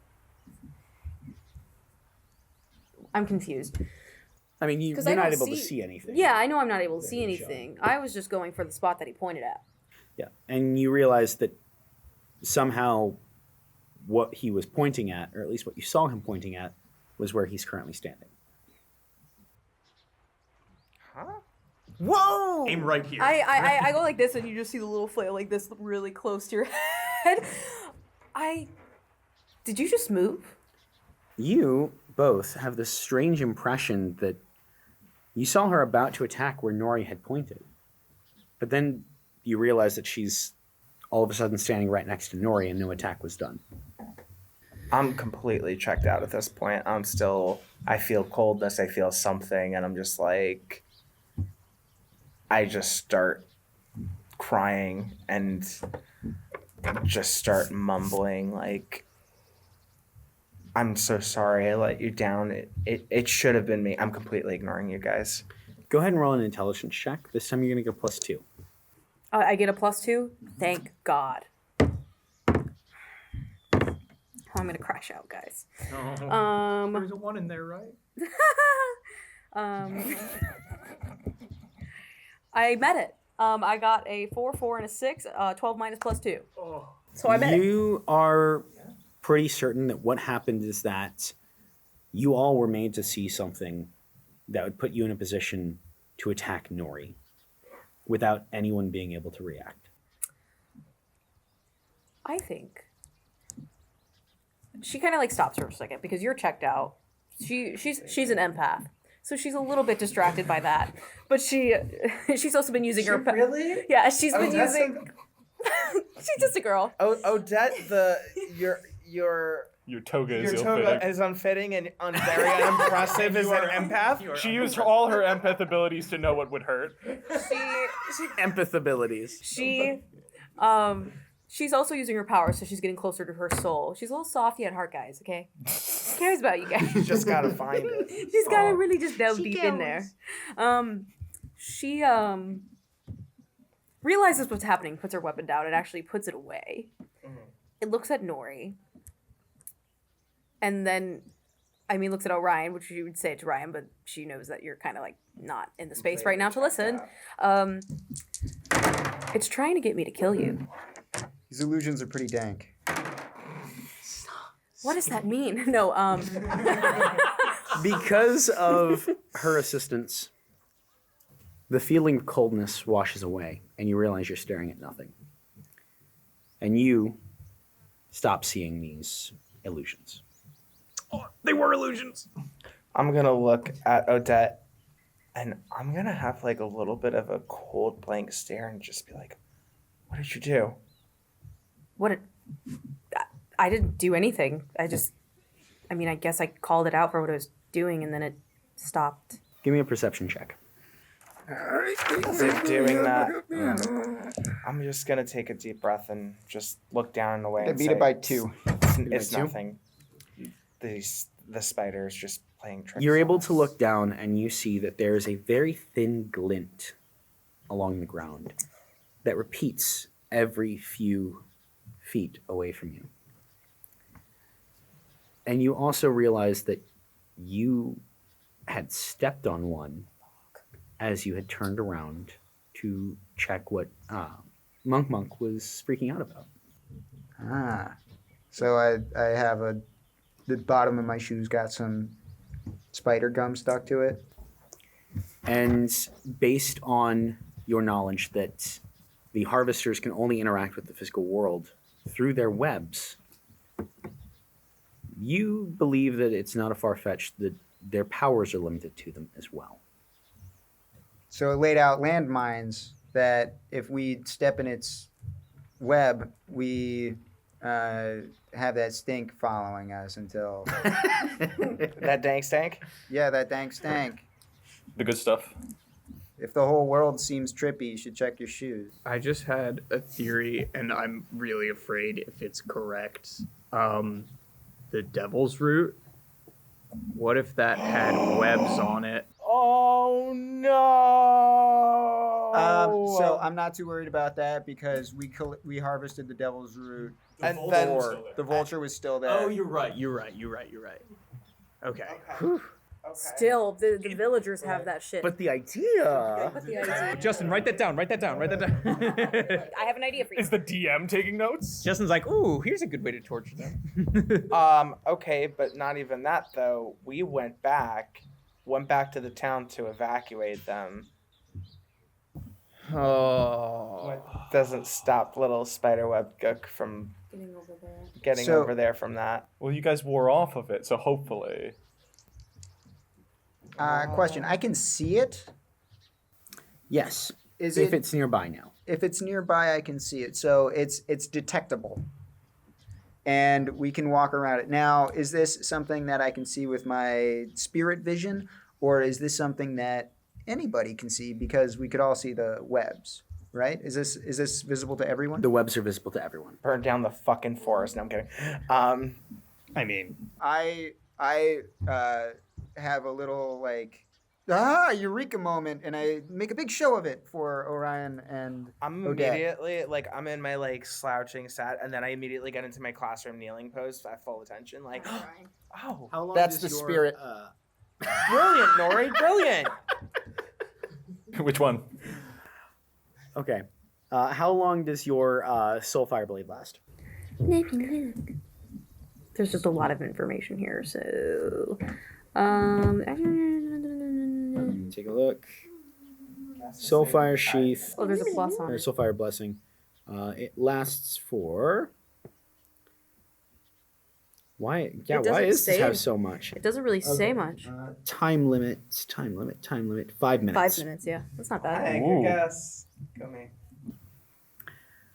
Speaker 5: I'm confused.
Speaker 1: I mean, you're
Speaker 5: 'Cause I
Speaker 1: not
Speaker 5: don't
Speaker 1: able to
Speaker 5: see-
Speaker 1: see anything.
Speaker 5: Yeah, I know I'm not able to see
Speaker 1: Very shy.
Speaker 5: anything. I was just going for the spot that he pointed at.
Speaker 1: Yeah. And you realize that somehow what he was pointing at, or at least what you saw him pointing at, was where he's currently standing.
Speaker 2: Huh?
Speaker 1: Whoa!
Speaker 6: Aim right here.
Speaker 5: I go like this, and you just see the little flail like this, really close to your head. Did you just move?
Speaker 1: You both have this strange impression that you saw her about to attack where Nori had pointed. But then you realize that she's all of a sudden standing right next to Nori, and no attack was done.
Speaker 2: I'm completely checked out at this point. I feel coldness, I feel something, and I'm just like, I just start crying and just start mumbling like, I'm so sorry I let you down. It should have been me. I'm completely ignoring you guys.
Speaker 1: Go ahead and roll an intelligence check. This time you're going to get +2.
Speaker 5: I get a +2? Thank God. I'm going to crash out, guys.
Speaker 3: There's a 1 in there, right?
Speaker 5: I met it. I got a 4, 4, and a 6. 12 minus +2. So I met it.
Speaker 1: You are pretty certain that what happened is that you all were made to see something that would put you in a position to attack Nori without anyone being able to react.
Speaker 5: I think she kind of like stops for a second because you're checked out. She's an empath, so she's a little bit distracted by that. But she's also been using her.
Speaker 2: Really?
Speaker 5: Yeah, she's been using. She's just a girl.
Speaker 2: Odette,
Speaker 7: Your toga is
Speaker 2: your
Speaker 7: ill-fitting.
Speaker 2: toga is unfitting and very unimpressive as an empath.
Speaker 7: She used all her empath abilities to know what would hurt.
Speaker 1: Empath abilities.
Speaker 5: She's also using her power, so she's getting closer to her soul. She's a little softy at heart, guys. Okay, she cares about you guys.
Speaker 2: You just gotta find it.
Speaker 5: She's gotta really just delve deep in there. She realizes what's happening, puts her weapon down, and actually puts it away. It looks at Nori. And then, looks at Orion, which you would say to Ryan, but she knows that you're kind of like not in the space right now to listen. It's trying to get me to kill you.
Speaker 4: These illusions are pretty dank.
Speaker 5: What does that mean? No,
Speaker 1: Because of her assistance, the feeling of coldness washes away, and you realize you're staring at nothing. And you stop seeing these illusions.
Speaker 3: Oh, they were illusions.
Speaker 2: I'm gonna look at Odette, and I'm gonna have like a little bit of a cold blank stare and just be like, "What did you do?"
Speaker 5: I didn't do anything. I guess I called it out for what I was doing, and then it stopped.
Speaker 1: Give me a perception check.
Speaker 2: Is it doing that? I'm just gonna take a deep breath and just look down and away.
Speaker 4: I beat it by 2.
Speaker 2: It's nothing. The spider is just playing tricks.
Speaker 1: You're
Speaker 2: on
Speaker 1: able
Speaker 2: us.
Speaker 1: to look down, and you see that there is a very thin glint along the ground that repeats every few feet away from you. And you also realize that you had stepped on one as you had turned around to check what Monk was freaking out about.
Speaker 4: So I have the bottom of my shoes got some spider gum stuck to it.
Speaker 1: And based on your knowledge that the harvesters can only interact with the physical world through their webs, you believe that it's not a far-fetched that their powers are limited to them as well.
Speaker 4: So it laid out landmines that if we step in its web, we have that stink following us until...
Speaker 2: That dank stank?
Speaker 4: Yeah, that dank stank.
Speaker 7: The good stuff.
Speaker 4: If the whole world seems trippy, you should check your shoes.
Speaker 3: I just had a theory, and I'm really afraid if it's correct. The devil's root. What if that had webs on it?
Speaker 2: Oh no!
Speaker 4: So I'm not too worried about that because we harvested the devil's root.
Speaker 2: And then
Speaker 4: The vulture was still there.
Speaker 3: Oh, you're right. Okay.
Speaker 5: Still, the villagers have that shit.
Speaker 1: But the idea...
Speaker 5: What the idea?
Speaker 3: Justin, write that down.
Speaker 5: I have an idea for you.
Speaker 7: Is the DM taking notes?
Speaker 3: Justin's like, ooh, here's a good way to torture them.
Speaker 2: Okay, but not even that though. We went back to the town to evacuate them.
Speaker 3: Oh.
Speaker 2: Doesn't stop little spiderweb gook from getting
Speaker 4: So-
Speaker 2: over there from that.
Speaker 7: Well, you guys wore off of it, so hopefully.
Speaker 4: Question. I can see it.
Speaker 1: Yes.
Speaker 4: Is
Speaker 1: if
Speaker 4: it
Speaker 1: it's nearby now.
Speaker 4: if it's nearby? I can see it, so it's detectable, and we can walk around it. Now, is this something that I can see with my spirit vision, or is this something that anybody can see because we could all see the webs? Right? Is this visible to everyone?
Speaker 1: The webs are visible to everyone.
Speaker 2: Burn down the fucking forest. No, I'm kidding.
Speaker 3: I mean,
Speaker 4: I have a little like eureka moment, and I make a big show of it for Orion and
Speaker 2: I'm
Speaker 4: Odette.
Speaker 2: immediately like I'm in my like slouching sat, and then I immediately get into my classroom kneeling pose at full attention. Like, oh,
Speaker 1: How long
Speaker 4: That's
Speaker 1: does
Speaker 4: the
Speaker 1: your,
Speaker 4: spirit.
Speaker 2: brilliant, Nori, brilliant.
Speaker 7: Which one?
Speaker 1: Okay. How long does your Soulfire Blade last?
Speaker 8: Let me look.
Speaker 5: There's just a lot of information here, so
Speaker 1: Take a look. Soulfire Sheath,
Speaker 5: oh, there's a plus on
Speaker 1: or
Speaker 5: it.
Speaker 1: Soulfire Blessing. It lasts for. Why? Yeah.
Speaker 5: It
Speaker 1: Why
Speaker 5: doesn't
Speaker 1: is this
Speaker 5: say
Speaker 1: have
Speaker 5: it.
Speaker 1: so much?
Speaker 5: It doesn't really say much.
Speaker 1: Time limit. 5 minutes.
Speaker 5: 5 minutes, yeah. That's not bad.
Speaker 2: Hey,
Speaker 7: Ooh.
Speaker 2: good guess. Go me.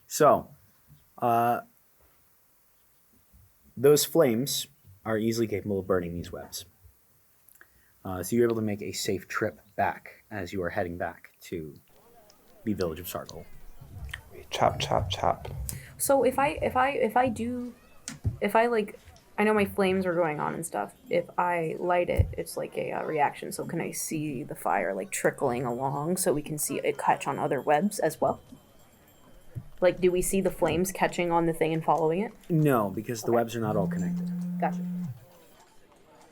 Speaker 1: So, those flames are easily capable of burning these webs. So you're able to make a safe trip back as you are heading back to the village of Sargol.
Speaker 2: Chop, chop, chop.
Speaker 5: So if I like, I know my flames are going on and stuff. If I light it, it's like a reaction. So can I see the fire like trickling along so we can see it catch on other webs as well? Like, do we see the flames catching on the thing and following it?
Speaker 1: No, because the webs are not all connected.
Speaker 5: Gotcha.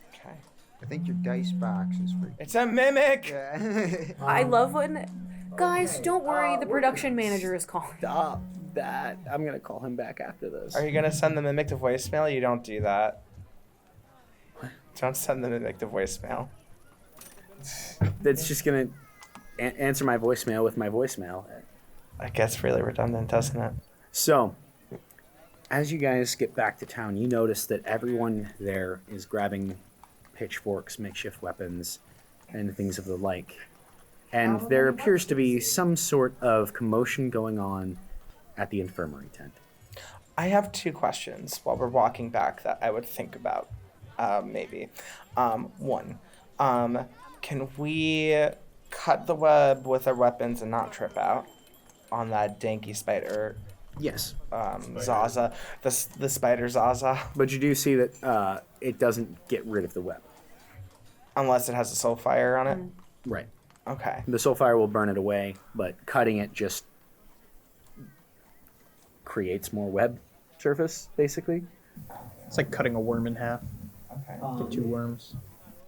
Speaker 2: Okay.
Speaker 4: I think your dice box is free.
Speaker 2: It's a mimic.
Speaker 4: Yeah.
Speaker 5: I love when, guys, don't worry. The production manager is calling.
Speaker 1: Stop that. I'm going to call him back after this.
Speaker 2: Are you gonna send the mimic to voicemail? You don't do that. Don't send the mimic to voicemail.
Speaker 1: That's just going to answer my voicemail with my voicemail.
Speaker 2: That gets really redundant, doesn't it?
Speaker 1: So, as you guys get back to town, you notice that everyone there is grabbing pitchforks, makeshift weapons, and things of the like. And there appears to be some sort of commotion going on at the infirmary tent.
Speaker 2: I have two questions while we're walking back that I would think about, maybe. One, can we cut the web with our weapons and not trip out on that danky spider,
Speaker 1: Yes,
Speaker 2: Zaza, the spider Zaza,
Speaker 1: but you do see that it doesn't get rid of the web.
Speaker 2: unless it has a soul fire on it?
Speaker 1: Right.
Speaker 2: Okay.
Speaker 1: The soulfire will burn it away, but cutting it just creates more web surface, basically.
Speaker 3: it's like cutting a worm in half.
Speaker 2: Okay.
Speaker 3: Get 2 worms.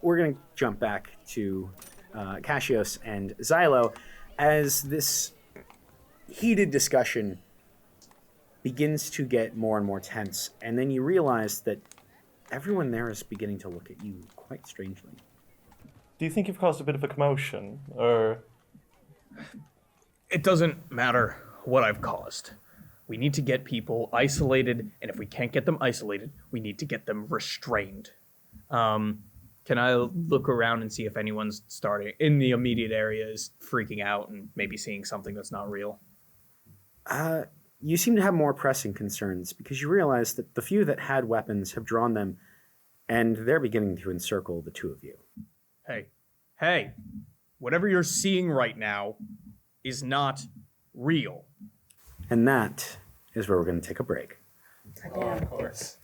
Speaker 1: We're going to jump back to Kacios and Xylo as this heated discussion begins to get more and more tense, and then you realize that everyone there is beginning to look at you quite strangely.
Speaker 7: Do you think you've caused a bit of a commotion, or
Speaker 3: It doesn't matter what I've caused. We need to get people isolated, and if we can't get them isolated, we need to get them restrained. Can I look around and see if anyone's starting in the immediate area is freaking out and maybe seeing something that's not real?
Speaker 1: You seem to have more pressing concerns because you realize that the few that had weapons have drawn them, and they're beginning to encircle the two of you.
Speaker 3: Hey, whatever you're seeing right now is not real.
Speaker 1: And that is where we're going to take a break.
Speaker 2: Of course.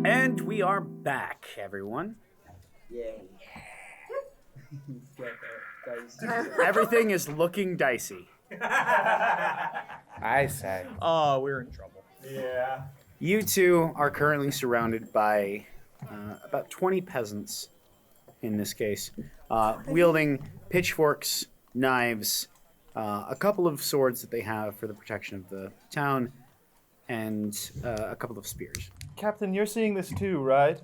Speaker 1: And we are back, everyone. Everything is looking dicey.
Speaker 2: I say.
Speaker 3: Oh, we're in trouble.
Speaker 1: You two are currently surrounded by about 20 peasants, in this case, wielding pitchforks, knives, a couple of swords that they have for the protection of the town, and a couple of spears.
Speaker 7: Captain, you're seeing this too, right?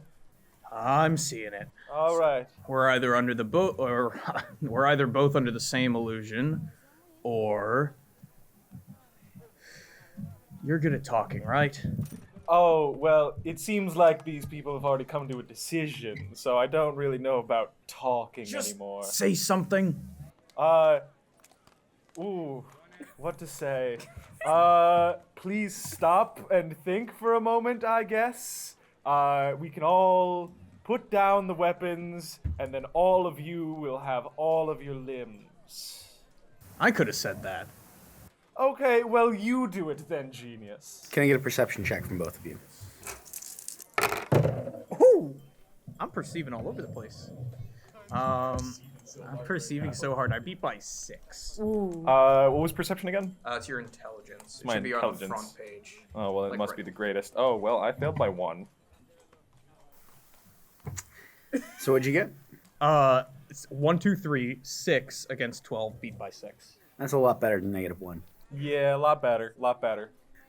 Speaker 3: I'm seeing it.
Speaker 7: All right.
Speaker 3: We're either under the boat, or we're either both under the same illusion, or you're good at talking, right?
Speaker 7: Oh, well, it seems like these people have already come to a decision, so I don't really know about talking anymore.
Speaker 3: Say something.
Speaker 7: Ooh, what to say? Please stop and think for a moment, I guess. We can all put down the weapons, and then all of you will have all of your limbs.
Speaker 3: I could have said that.
Speaker 7: Okay, well, you do it then, genius.
Speaker 1: Can I get a perception check from both of you?
Speaker 3: Ooh, I'm perceiving all over the place. I'm perceiving so hard. I beat by 6.
Speaker 5: Ooh.
Speaker 7: What was perception again?
Speaker 6: It's your intelligence. It
Speaker 7: My
Speaker 6: should be on the
Speaker 7: intelligence.
Speaker 6: front page.
Speaker 7: Oh, well, it
Speaker 6: Like
Speaker 7: must
Speaker 6: right
Speaker 7: be the greatest. Oh, well, I failed by 1.
Speaker 1: So what'd you get?
Speaker 3: It's 1, 2, 3, 6 against 12, beat by 6.
Speaker 1: That's a lot better than -1.
Speaker 7: Yeah, a lot better,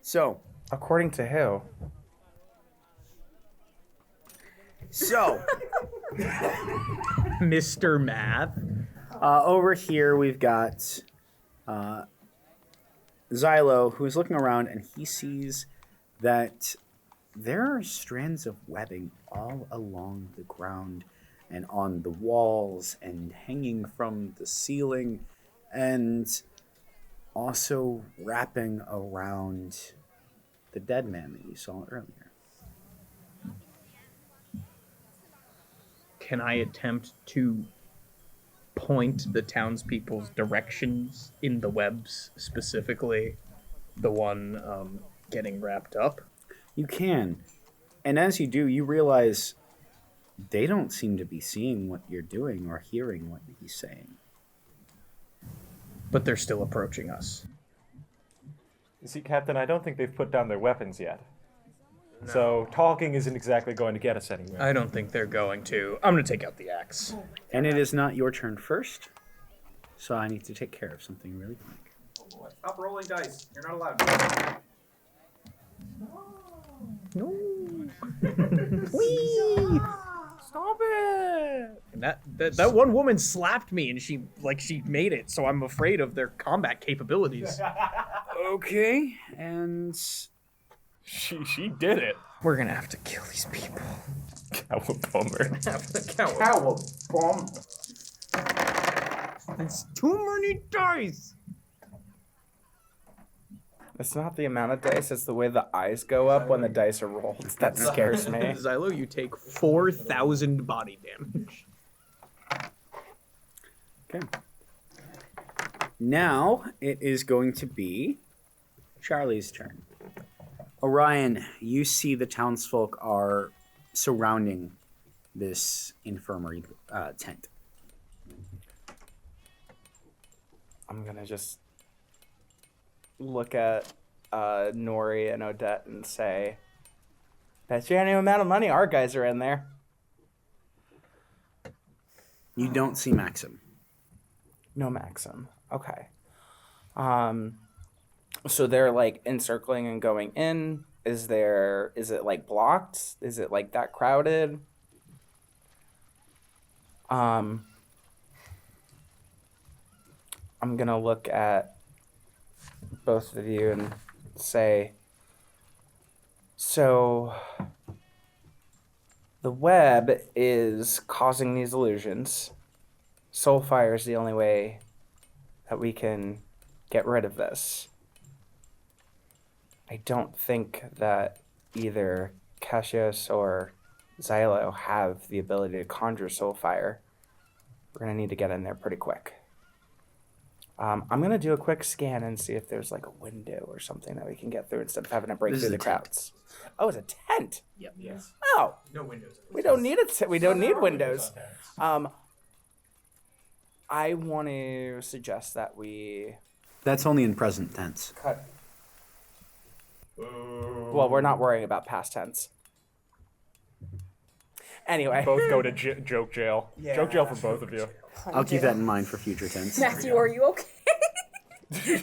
Speaker 1: So,
Speaker 2: According to who?
Speaker 3: Mr. Math.
Speaker 1: Over here we've got Xylo, who's looking around, and he sees that there are strands of webbing all along the ground and on the walls and hanging from the ceiling and also wrapping around the dead man that you saw earlier.
Speaker 3: Can I attempt to point the townspeople's directions in the webs, specifically the one getting wrapped up?
Speaker 1: You can. And as you do, you realize they don't seem to be seeing what you're doing or hearing what he's saying.
Speaker 3: But they're still approaching us.
Speaker 7: You see, Captain, I don't think they've put down their weapons yet. No. So talking isn't exactly going to get us anywhere.
Speaker 3: I don't think they're going to. I'm going to take out the axe.
Speaker 1: And it is not your turn first, so I need to take care of something really quick.
Speaker 6: Oh boy. Stop rolling dice. You're not allowed.
Speaker 3: No. Whee! Stop it! And that one woman slapped me, and she made it. So I'm afraid of their combat capabilities.
Speaker 1: Okay, and
Speaker 7: She did it.
Speaker 3: We're gonna have to kill these people.
Speaker 7: Cowabummer.
Speaker 3: It's too many dice.
Speaker 2: It's not the amount of dice, it's the way the eyes go up when the dice are rolled. That scares me.
Speaker 3: Xylo, you take 4,000 body damage.
Speaker 1: okay. Now it is going to be Charlie's turn. Orion, you see the townsfolk are surrounding this infirmary tent.
Speaker 2: I'm gonna just look at Nori and Odette and say, "Bet you any amount of money our guys are in there."
Speaker 1: You don't see Maxim.
Speaker 2: No Maxim. Okay. So they're like encircling and going in. Is it like blocked? Is it like that crowded? I'm gonna look at both of you and say, so the web is causing these illusions. Soulfire is the only way that we can get rid of this. I don't think that either Kacios or Xylo have the ability to conjure Soulfire. We're going to need to get in there pretty quick. I'm going to do a quick scan and see if there's like a window or something that we can get through instead of having to break
Speaker 1: This
Speaker 2: through
Speaker 1: is
Speaker 2: the
Speaker 1: a tent.
Speaker 2: crowds. Oh, it's a tent.
Speaker 6: Yep. Yes.
Speaker 2: Oh,
Speaker 6: No windows.
Speaker 2: we don't need it. We don't need windows. I want to suggest that we
Speaker 1: That's only in present tense.
Speaker 2: cut. Well, we're not worrying about past tense. Anyway.
Speaker 7: Both go to joke jail.
Speaker 2: Yeah,
Speaker 7: Joke jail for both of you.
Speaker 1: I'll keep that in mind for future tense.
Speaker 5: Matthew, are you okay?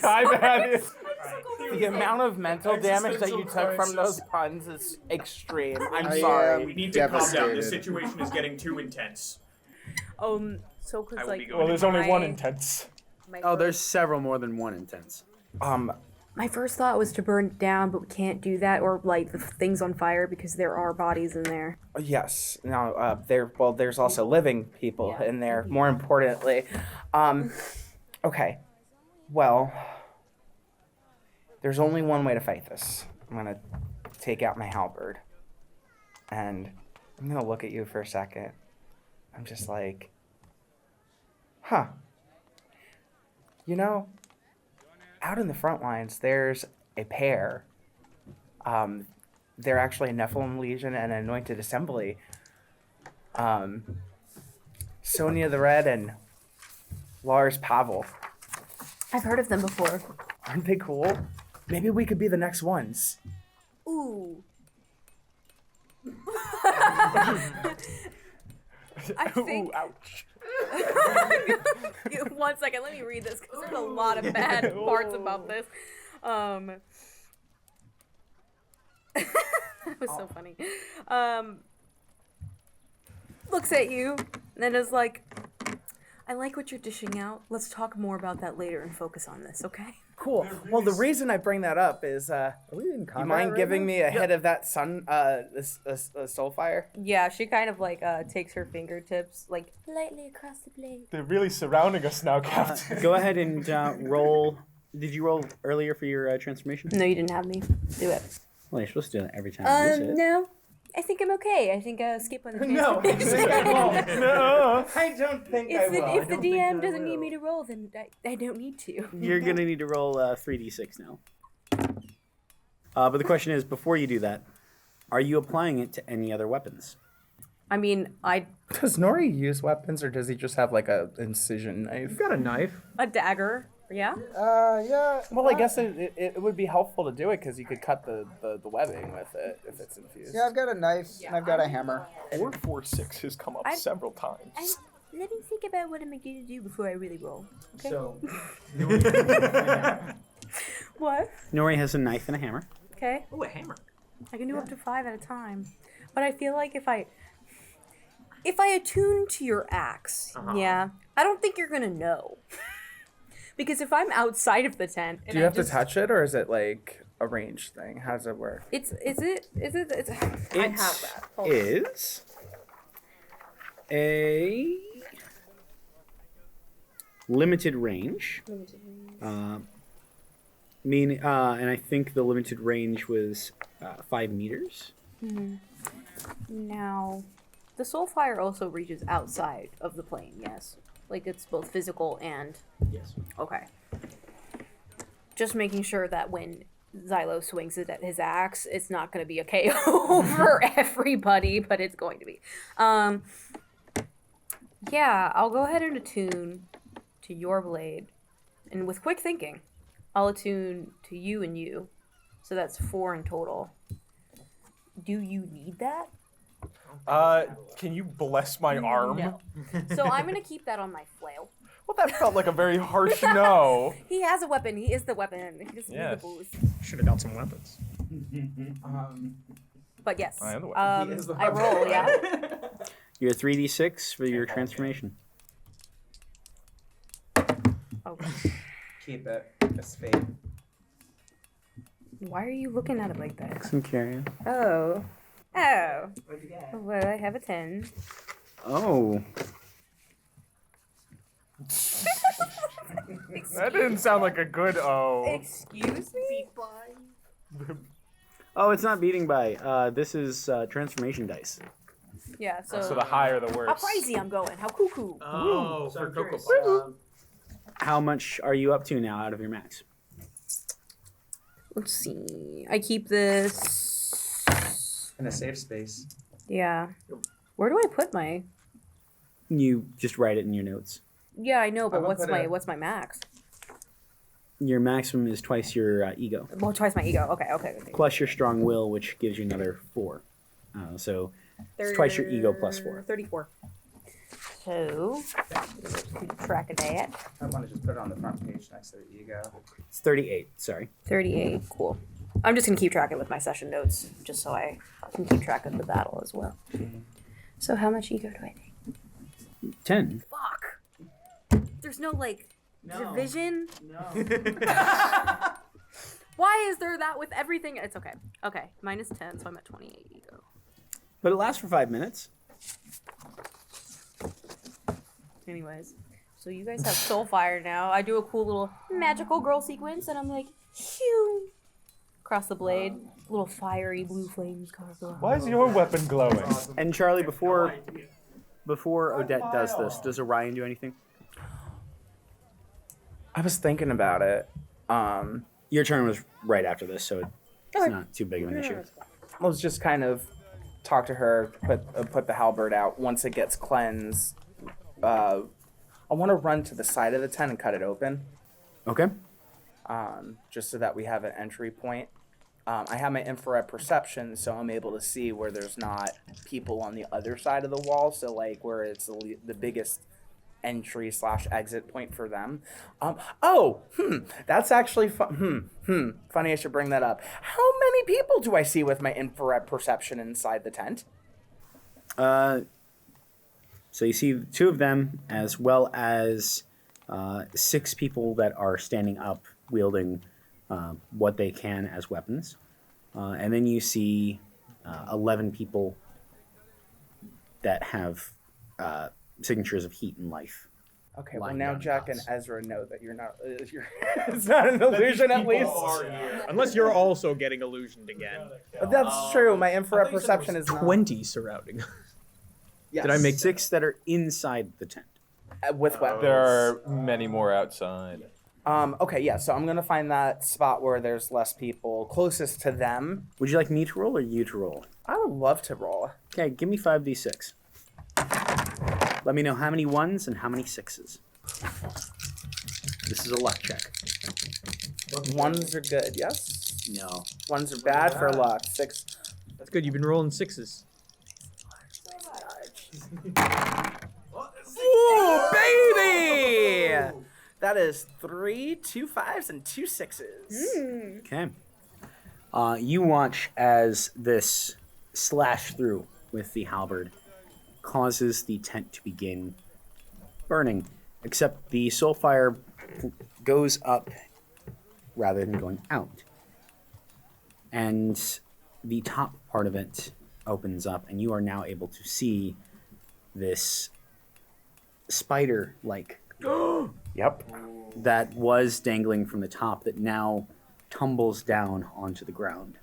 Speaker 7: I'm happy.
Speaker 2: The amount of mental damage that you took from those puns is extreme. I'm
Speaker 4: I,
Speaker 2: sorry.
Speaker 6: We need to calm down. This
Speaker 4: Devastated.
Speaker 6: situation is getting too intense.
Speaker 5: So cause
Speaker 6: I will
Speaker 5: like
Speaker 6: be going
Speaker 7: Well, there's only one
Speaker 5: my-
Speaker 7: intense.
Speaker 5: my
Speaker 1: Oh,
Speaker 5: first-
Speaker 1: there's several more than one intense.
Speaker 5: My first thought was to burn it down, but we can't do that or light the things on fire because there are bodies in there.
Speaker 2: Yes. Now, there's also living people in there. More importantly, okay. Well, there's only one way to fight this. I'm gonna take out my halberd, and I'm gonna look at you for a second. I'm just like, huh. You know, out in the front lines, there's a pair. They're actually a Nephilim Legion and an Anointed Assembly. Sonia the Red and Lars Pavel.
Speaker 5: I've heard of them before.
Speaker 2: Aren't they cool? Maybe we could be the next ones.
Speaker 5: Ooh. I think.
Speaker 7: Ooh, ouch.
Speaker 5: 1 second, let me read this because there's a lot of bad parts about this. That was so funny. Looks at you and then is like, I like what you're dishing out. Let's talk more about that later and focus on this, okay?
Speaker 2: Cool. Well, the reason I bring that up is,
Speaker 4: Are we in
Speaker 2: you
Speaker 4: combat
Speaker 2: mind
Speaker 4: right
Speaker 2: giving
Speaker 4: now?
Speaker 2: me a hit of that soulfire?
Speaker 5: Yeah, she kind of like takes her fingertips like
Speaker 8: Lightly across the blade.
Speaker 7: They're really surrounding us now, Captain.
Speaker 1: Go ahead and roll. Did you roll earlier for your transformation?
Speaker 5: No, you didn't have me. Do it.
Speaker 1: Well, you're supposed to do it every time you use it.
Speaker 5: No. I think I'm okay. I think skip on the
Speaker 2: No, I think I won't.
Speaker 7: No.
Speaker 2: I don't think I will.
Speaker 5: If the DM doesn't need me to roll, then I don't need to.
Speaker 1: You're going to need to roll 3d6 now. But the question is, before you do that, are you applying it to any other weapons?
Speaker 5: I mean,
Speaker 2: Does Nori use weapons, or does he just have like a incision knife?
Speaker 4: You've got a knife.
Speaker 5: a dagger. Yeah.
Speaker 4: Yeah.
Speaker 2: Well, I guess it would be helpful to do it because you could cut the webbing with it if it's infused.
Speaker 4: Yeah, I've got a knife and I've got a hammer.
Speaker 7: 446 has come up several times.
Speaker 5: Let me think about what I'm going to do before I really roll. Okay.
Speaker 4: So,
Speaker 5: What?
Speaker 1: Nori has a knife and a hammer.
Speaker 5: Okay.
Speaker 6: Ooh, a hammer.
Speaker 5: I can do up to 5 at a time, but I feel like if I attune to your axe, yeah, I don't think you're gonna know. Because if I'm outside of the tent, and
Speaker 2: Do you have
Speaker 5: just,
Speaker 2: to touch it, or is it like a range thing? How does it work?
Speaker 5: It's I have that. Hold on.
Speaker 1: Is a limited range. And I think the limited range was 5 meters.
Speaker 5: Now, the soul fire also reaches outside of the plane. Yes, like it's both physical and.
Speaker 1: Yes.
Speaker 5: Okay. Just making sure that when Xylo swings it at his axe, it's not going to be a KO for everybody, but it's going to be. Yeah, I'll go ahead and attune to your blade. And with quick thinking, I'll attune to you and you. So that's 4 in total. Do you need that?
Speaker 7: Can you bless my arm?
Speaker 5: No. So I'm going to keep that on my flail.
Speaker 7: Well, that felt like a very harsh no.
Speaker 5: He has a weapon. He is the weapon. He just needs a
Speaker 7: Yes.
Speaker 5: boost.
Speaker 3: Should have got some weapons.
Speaker 5: But yes,
Speaker 7: I am the weapon.
Speaker 2: He is the
Speaker 5: I
Speaker 2: weapon.
Speaker 5: roll, yeah.
Speaker 1: Your 3d6 for your transformation.
Speaker 5: Okay.
Speaker 2: Keep it. It's fate.
Speaker 5: Why are you looking at it like that?
Speaker 1: Some carrion.
Speaker 5: Oh. Oh. Well, I have a 10.
Speaker 1: Oh.
Speaker 7: That didn't sound like a good
Speaker 5: Excuse me?
Speaker 1: Oh, it's not beating by. This is transformation dice.
Speaker 5: Yeah, so.
Speaker 7: So the higher the worse.
Speaker 5: How crazy I'm going. How cuckoo.
Speaker 6: Oh,
Speaker 1: So
Speaker 6: for
Speaker 1: I'm
Speaker 6: Cocoa
Speaker 1: curious,
Speaker 6: Puffs.
Speaker 1: How much are you up to now out of your max?
Speaker 5: Let's see. I keep this.
Speaker 2: In a safe space.
Speaker 5: Yeah. Where do I put my.
Speaker 1: You just write it in your notes.
Speaker 5: Yeah, I know, but
Speaker 2: I'm gonna
Speaker 5: what's
Speaker 2: put
Speaker 5: my
Speaker 2: it-
Speaker 5: what's my max?
Speaker 1: Your maximum is twice your ego,
Speaker 5: Well, twice my ego. Okay.
Speaker 1: plus your strong will, which gives you another 4. So it's twice your ego plus 4.
Speaker 5: 34. So, keep track of that.
Speaker 2: I want to just put it on the front page next to the ego.
Speaker 1: It's 38. Sorry.
Speaker 5: 38. Cool. I'm just going to keep track of it with my session notes, just so I can keep track of the battle as well. So how much ego do I take?
Speaker 1: 10.
Speaker 5: Fuck! There's no, like, division?
Speaker 1: No.
Speaker 5: Why is there that with everything? It's okay. Okay, minus 10, so I'm at 28 ego.
Speaker 1: But it lasts for 5 minutes.
Speaker 5: Anyways, so you guys have soul fire now. I do a cool little magical girl sequence, and I'm like, phew, across the blade. Little fiery blue flames come up.
Speaker 7: Why is your weapon glowing?
Speaker 1: And Charlie, before Odette does this, does Orion do anything?
Speaker 2: I was thinking about it.
Speaker 1: Your turn was right after this, so it's not too big of an issue.
Speaker 2: Let's just kind of talk to her, put the halberd out. Once it gets cleansed, I want to run to the side of the tent and cut it open.
Speaker 1: Okay.
Speaker 2: Just so that we have an entry point. I have my infrared perception, so I'm able to see where there's not people on the other side of the wall. So like where it's the biggest entry / exit point for them. That's actually funny I should bring that up. How many people do I see with my infrared perception inside the tent?
Speaker 1: So you see 2 of them, as well as 6 people that are standing up, wielding what they can as weapons. And then you see 11 people that have signatures of heat and life.
Speaker 2: Okay, well
Speaker 1: lying
Speaker 2: now
Speaker 1: down
Speaker 2: Jack and
Speaker 1: dots.
Speaker 2: Ezra know that you're not. It's not an illusion, at least.
Speaker 3: Unless you're also getting illusioned again.
Speaker 2: But that's true. My infrared perception is not.
Speaker 3: 20 surrounding.
Speaker 2: Yes.
Speaker 1: Did I make 6 that are inside the tent?
Speaker 2: With weapons?
Speaker 7: There are many more outside.
Speaker 2: Okay, yeah. So I'm gonna find that spot where there's less people, closest to them.
Speaker 1: Would you like me to roll or you to roll?
Speaker 2: I would love to roll.
Speaker 1: Okay, give me 5d6. Let me know how many 1s and how many 6s. This is a luck check.
Speaker 2: 1s are good. Yes.
Speaker 1: No.
Speaker 2: 1s are bad for luck. 6.
Speaker 3: That's good. You've been rolling 6s.
Speaker 2: Ooh, baby! That is 3, 2 5s, and 2 6s.
Speaker 1: Okay. You watch as this slash through with the halberd causes the tent to begin burning, except the soul fire goes up rather than going out. And the top part of it opens up, and you are now able to see this spider-like
Speaker 2: Yep.
Speaker 1: that was dangling from the top that now tumbles down onto the ground.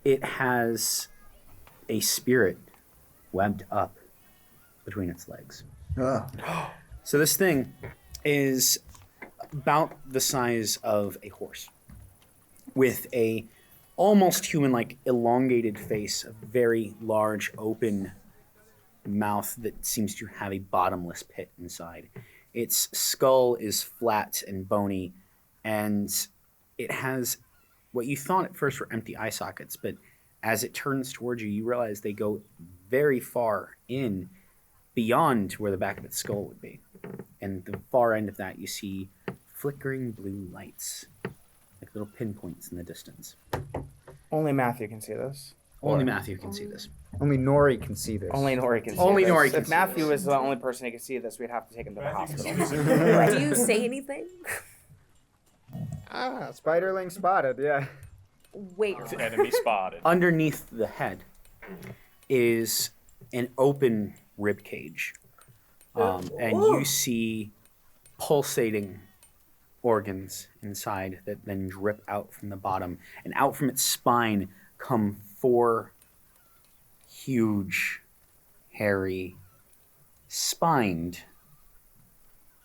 Speaker 1: It has a spirit webbed up between its legs. So this thing is about the size of a horse with a almost human-like elongated face, a very large open mouth that seems to have a bottomless pit inside. Its skull is flat and bony, and it has what you thought at first were empty eye sockets, but as it turns towards you, you realize they go very far in, beyond where the back of its skull would be. And the far end of that, you see flickering blue lights, like little pinpoints in the distance.
Speaker 2: Only Matthew can see this.
Speaker 1: Only Matthew can see this.
Speaker 4: Only Nori can see this.
Speaker 2: Only Nori can see
Speaker 1: Only
Speaker 2: this.
Speaker 1: Nori can
Speaker 2: If
Speaker 1: see
Speaker 2: Matthew
Speaker 1: this.
Speaker 2: is the only person who can see this, we'd have to take him to the hospital.
Speaker 5: Do you say anything?
Speaker 4: Spiderling spotted, yeah.
Speaker 5: Wait.
Speaker 7: Enemy spotted.
Speaker 1: Underneath the head is an open rib cage, and you see pulsating organs inside that then drip out from the bottom, and out from its spine come 4 huge, hairy, spined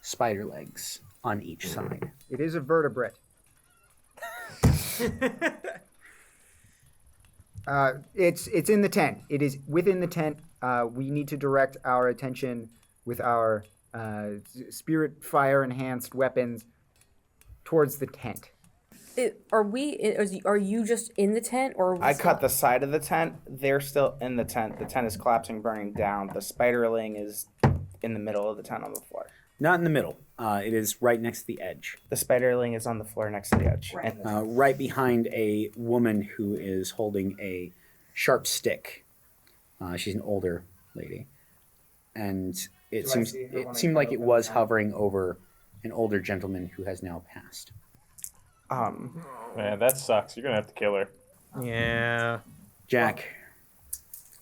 Speaker 1: spider legs on each side.
Speaker 4: It is a vertebrate. It's in the tent. It is within the tent. We need to direct our attention with our spirit fire enhanced weapons towards the tent.
Speaker 5: Are you just in the tent, or are we
Speaker 2: I
Speaker 5: still-
Speaker 2: cut the side of the tent. They're still in the tent. The tent is collapsing, burning down. The spiderling is in the middle of the tent on the floor.
Speaker 1: Not in the middle. It is right next to the edge.
Speaker 2: The spiderling is on the floor next to the edge.
Speaker 5: Right.
Speaker 2: And
Speaker 1: Right behind a woman who is holding a sharp stick. She's an older lady, and it seemed like it was hovering over an older gentleman who has now passed.
Speaker 7: Man, that sucks. You're gonna have to kill her.
Speaker 3: Yeah.
Speaker 1: Jack,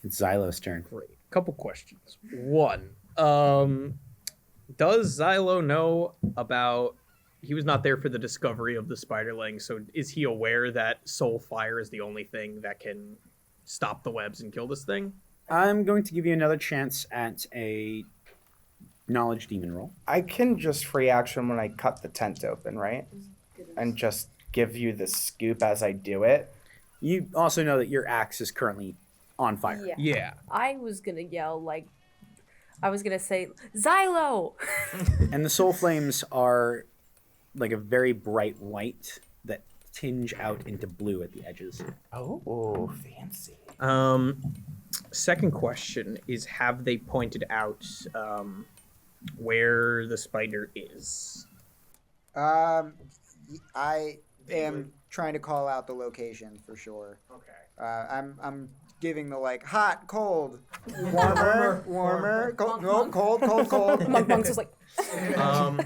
Speaker 1: it's Xylo's turn.
Speaker 3: Great. Couple questions. One, does Xylo know about? He was not there for the discovery of the spiderling, so is he aware that soul fire is the only thing that can stop the webs and kill this thing?
Speaker 1: I'm going to give you another chance at a knowledge demon roll.
Speaker 2: I can just free action when I cut the tent open, right? And just give you the scoop as I do it.
Speaker 1: You also know that your axe is currently on fire.
Speaker 5: Yeah.
Speaker 3: Yeah.
Speaker 5: I was gonna yell I was gonna say Xylo.
Speaker 1: And the soul flames are like a very bright white that tinge out into blue at the edges.
Speaker 2: Oh, fancy.
Speaker 3: Second question is: have they pointed out where the spider is?
Speaker 4: I am trying to call out the location for sure.
Speaker 3: Okay.
Speaker 4: I'm giving the like hot, cold, warmer, cold, no, cold.
Speaker 5: Monk's just like.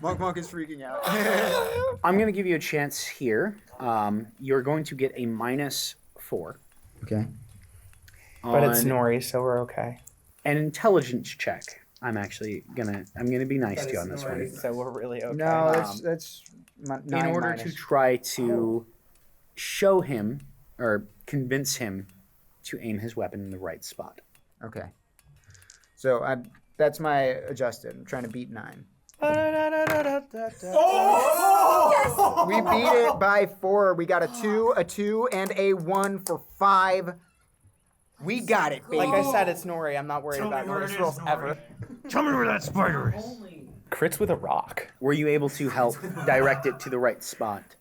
Speaker 4: Monk is freaking out.
Speaker 1: I'm going to give you a chance here. You're going to get a -4.
Speaker 4: Okay.
Speaker 2: But it's
Speaker 1: on
Speaker 2: Nori, so we're okay.
Speaker 1: an intelligence check. I'm gonna be nice to you on this one.
Speaker 2: So we're really okay.
Speaker 4: No, that's
Speaker 1: In order to try to show him or convince him to aim his weapon in the right spot.
Speaker 4: Okay. So that's my adjusted. I'm trying to beat 9. We beat it by 4. We got a 2, and a 1 for 5. We got it, baby.
Speaker 2: Like I said, it's Nori. I'm not worried about Nori's rolls ever.
Speaker 3: Tell me where that spider is.
Speaker 7: Crits with a rock.
Speaker 1: Were you able to help direct it to the right spot?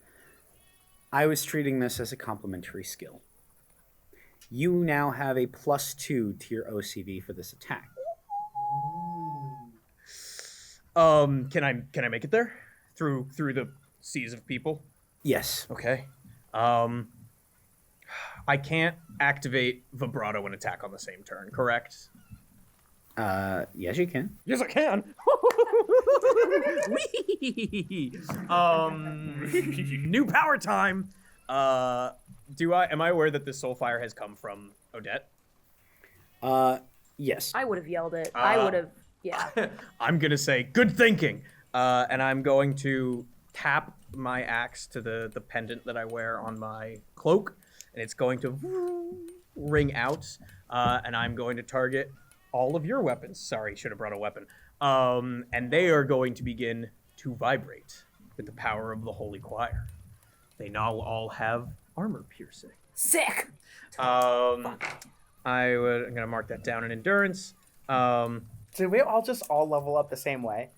Speaker 1: I was treating this as a complimentary skill. You now have a +2 to your OCV for this attack.
Speaker 3: Can I make it there through the seas of people?
Speaker 1: Yes.
Speaker 3: Okay. I can't activate vibrato and attack on the same turn, correct?
Speaker 1: Yes, you can.
Speaker 3: Yes, I can. Whee! New power time. Am I aware that this soul fire has come from Odette?
Speaker 1: Yes.
Speaker 5: I would have yelled it. I would have. Yeah.
Speaker 3: I'm gonna say good thinking, and I'm going to tap my axe to the pendant that I wear on my cloak, and it's going to ring out, and I'm going to target all of your weapons. Sorry, should have brought a weapon. And they are going to begin to vibrate with the power of the Holy Choir. They now all have armor piercing.
Speaker 5: Sick.
Speaker 3: I'm gonna mark that down in endurance.
Speaker 2: Did we all level up the same way?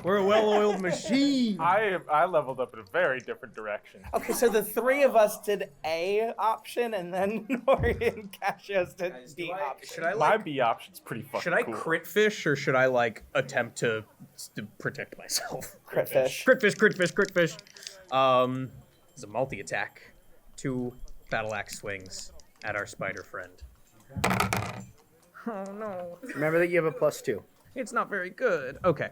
Speaker 3: We're a well-oiled machine.
Speaker 7: I leveled up in a very different direction.
Speaker 2: Okay, so the three of us did A option, and then Nori and Kacios did B option.
Speaker 3: Should I
Speaker 7: My B option's pretty fucking
Speaker 3: Should I
Speaker 7: cool.
Speaker 3: crit fish or should I attempt to protect myself?
Speaker 2: Crit fish.
Speaker 3: Crit fish. It's a multi-attack. 2 battle axe swings at our spider friend. Oh no.
Speaker 1: Remember that you have a +2.
Speaker 3: It's not very good. Okay.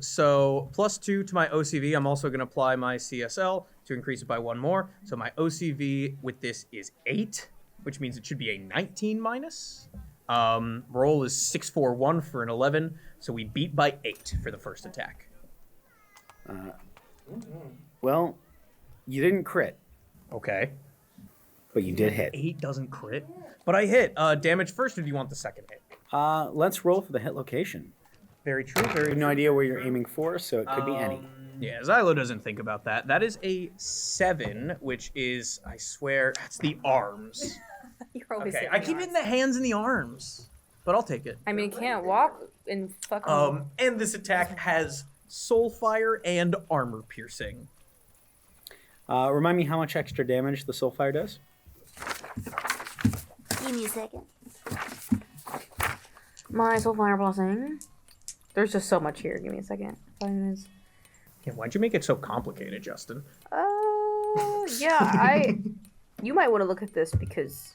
Speaker 3: So +2 to my OCV. I'm also going to apply my CSL to increase it by 1 more. So my OCV with this is 8, which means it should be a 19 minus. Roll is 641 for an 11. So we beat by 8 for the first attack.
Speaker 1: Well, you didn't crit,
Speaker 3: Okay.
Speaker 1: but you did hit.
Speaker 3: 8 doesn't crit. But I hit. Damage first, or do you want the second hit?
Speaker 1: Let's roll for the hit location.
Speaker 3: Very true.
Speaker 1: I have no idea where you're aiming for, so it could be any.
Speaker 3: Yeah, Xylo doesn't think about that. That is a 7, which is, I swear, that's the arms.
Speaker 5: You're always
Speaker 3: Okay,
Speaker 5: hitting
Speaker 3: I
Speaker 5: me
Speaker 3: keep
Speaker 5: on.
Speaker 3: hitting the hands and the arms, but I'll take it.
Speaker 5: I mean, can't walk and fucking.
Speaker 3: And this attack has soul fire and armor piercing.
Speaker 1: Remind me how much extra damage the Soulfire does?
Speaker 8: Give me a second.
Speaker 5: My soul fire blessing. There's just so much here. Give me a second. 5 minutes.
Speaker 3: Yeah, why'd you make it so complicated, Justin?
Speaker 5: Yeah, You might want to look at this because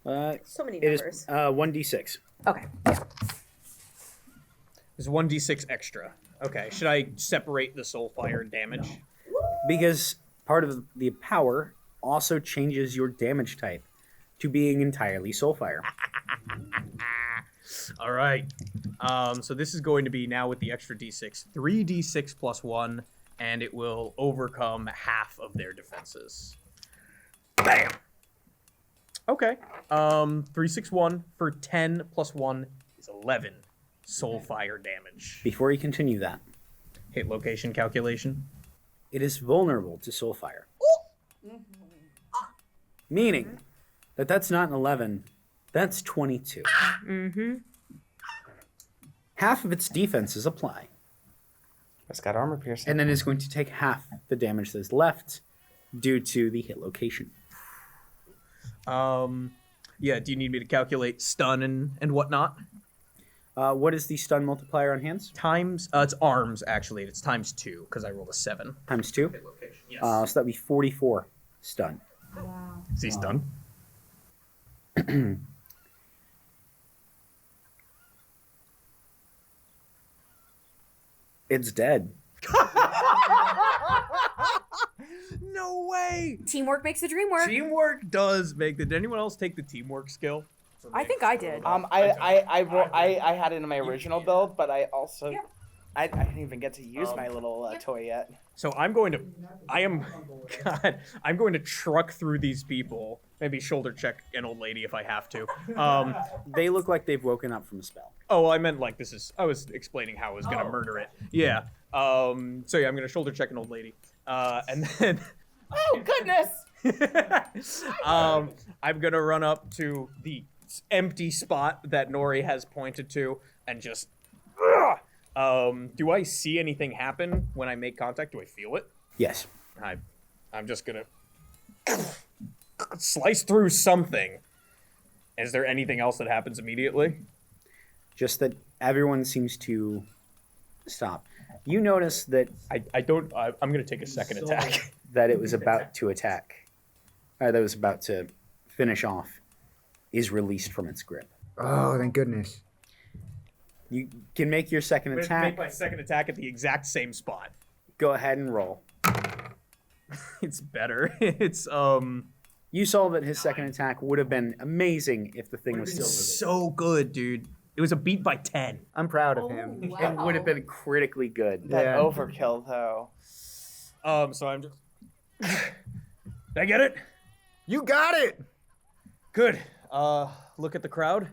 Speaker 5: so many
Speaker 1: It
Speaker 5: numbers.
Speaker 1: is 1d6.
Speaker 5: Okay. Yeah.
Speaker 3: There's 1d6 extra. Okay, should I separate the soul fire damage?
Speaker 1: Because part of the power also changes your damage type to being entirely soulfire.
Speaker 3: All right. So this is going to be now with the extra d6, 3d6 plus 1, and it will overcome half of their defenses. Bam. Okay. 361 for 10 plus 1 is 11 soul fire damage.
Speaker 1: Before you continue that,
Speaker 3: Hit location calculation.
Speaker 1: it is vulnerable to soulfire. Meaning that that's not an 11, that's 22.
Speaker 5: Mm-hmm.
Speaker 1: Half of its defenses apply,
Speaker 2: It's got armor piercing.
Speaker 1: and then it's going to take half the damage that is left due to the hit location.
Speaker 3: Yeah, do you need me to calculate stun and whatnot?
Speaker 1: What is the stun multiplier on hands?
Speaker 3: Times, it's arms, actually. It's times 2, because I rolled a 7.
Speaker 1: Times 2.
Speaker 3: Hit location, yes.
Speaker 1: So that'd be 44 stun.
Speaker 3: Is he stunned?
Speaker 1: It's dead.
Speaker 3: No way!
Speaker 5: Teamwork makes the dream work.
Speaker 3: Teamwork does make the... Did anyone else take the teamwork skill?
Speaker 5: I think I did.
Speaker 2: I had it in my original build, but I also
Speaker 5: Yeah.
Speaker 2: I didn't even get to use my little toy yet.
Speaker 3: So I'm going to truck through these people. Maybe shoulder check an old lady if I have to.
Speaker 1: They look like they've woken up from a spell.
Speaker 3: Oh, I meant like I was explaining how I was going to murder it. Yeah. So yeah, I'm going to shoulder check an old lady. And then...
Speaker 2: Oh, goodness!
Speaker 3: I'm going to run up to the empty spot that Nori has pointed to and just... do I see anything happen when I make contact? Do I feel it?
Speaker 1: Yes.
Speaker 3: I'm just gonna slice through something. Is there anything else that happens immediately?
Speaker 1: Just that everyone seems to stop. You notice that
Speaker 3: I'm gonna take a second attack.
Speaker 1: that it was about to attack, that was about to finish off, is released from its grip.
Speaker 4: Oh, thank goodness.
Speaker 1: You can make your second
Speaker 3: I'm gonna
Speaker 1: attack.
Speaker 3: make my second attack at the exact same spot.
Speaker 1: Go ahead and roll.
Speaker 3: It's better. It's
Speaker 1: You saw that his second attack would have been amazing if the thing was still moving.
Speaker 3: so good, dude. It was a beat by 10.
Speaker 4: I'm proud of him.
Speaker 1: It would have been critically good.
Speaker 2: That
Speaker 4: Yeah.
Speaker 2: overkill, though.
Speaker 3: So I'm just... Did I get it?
Speaker 4: You got it!
Speaker 3: Good. Look at the crowd.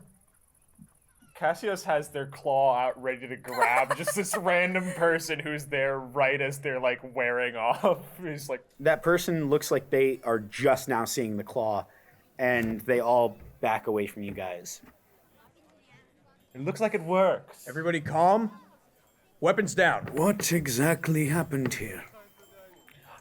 Speaker 7: Kacios has their claw out ready to grab just this random person who's there right as they're like wearing off. He's like,
Speaker 1: That person looks like they are just now seeing the claw, and they all back away from you guys.
Speaker 7: it looks like it works.
Speaker 3: Everybody calm. Weapons down.
Speaker 1: What exactly happened here?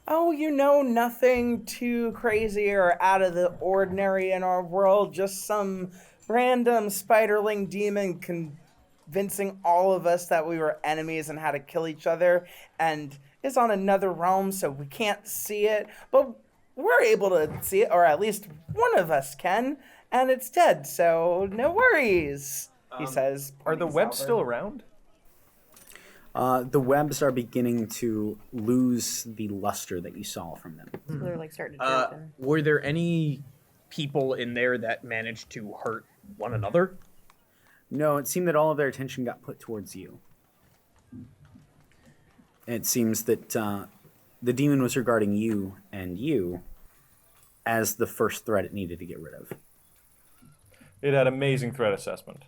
Speaker 2: Oh, nothing too crazy or out of the ordinary in our world. Just some random spiderling demon convincing all of us that we were enemies and how to kill each other, and is on another realm, so we can't see it. But we're able to see it, or at least one of us can, and it's dead, so no worries, he says.
Speaker 7: Are the webs still around?
Speaker 1: The webs are beginning to lose the luster that you saw from them.
Speaker 5: So they're like starting to drip in.
Speaker 3: Were there any people in there that managed to hurt one another?
Speaker 1: No, it seemed that all of their attention got put towards you. It seems that the demon was regarding you and you as the first threat it needed to get rid of.
Speaker 7: It had amazing threat assessment.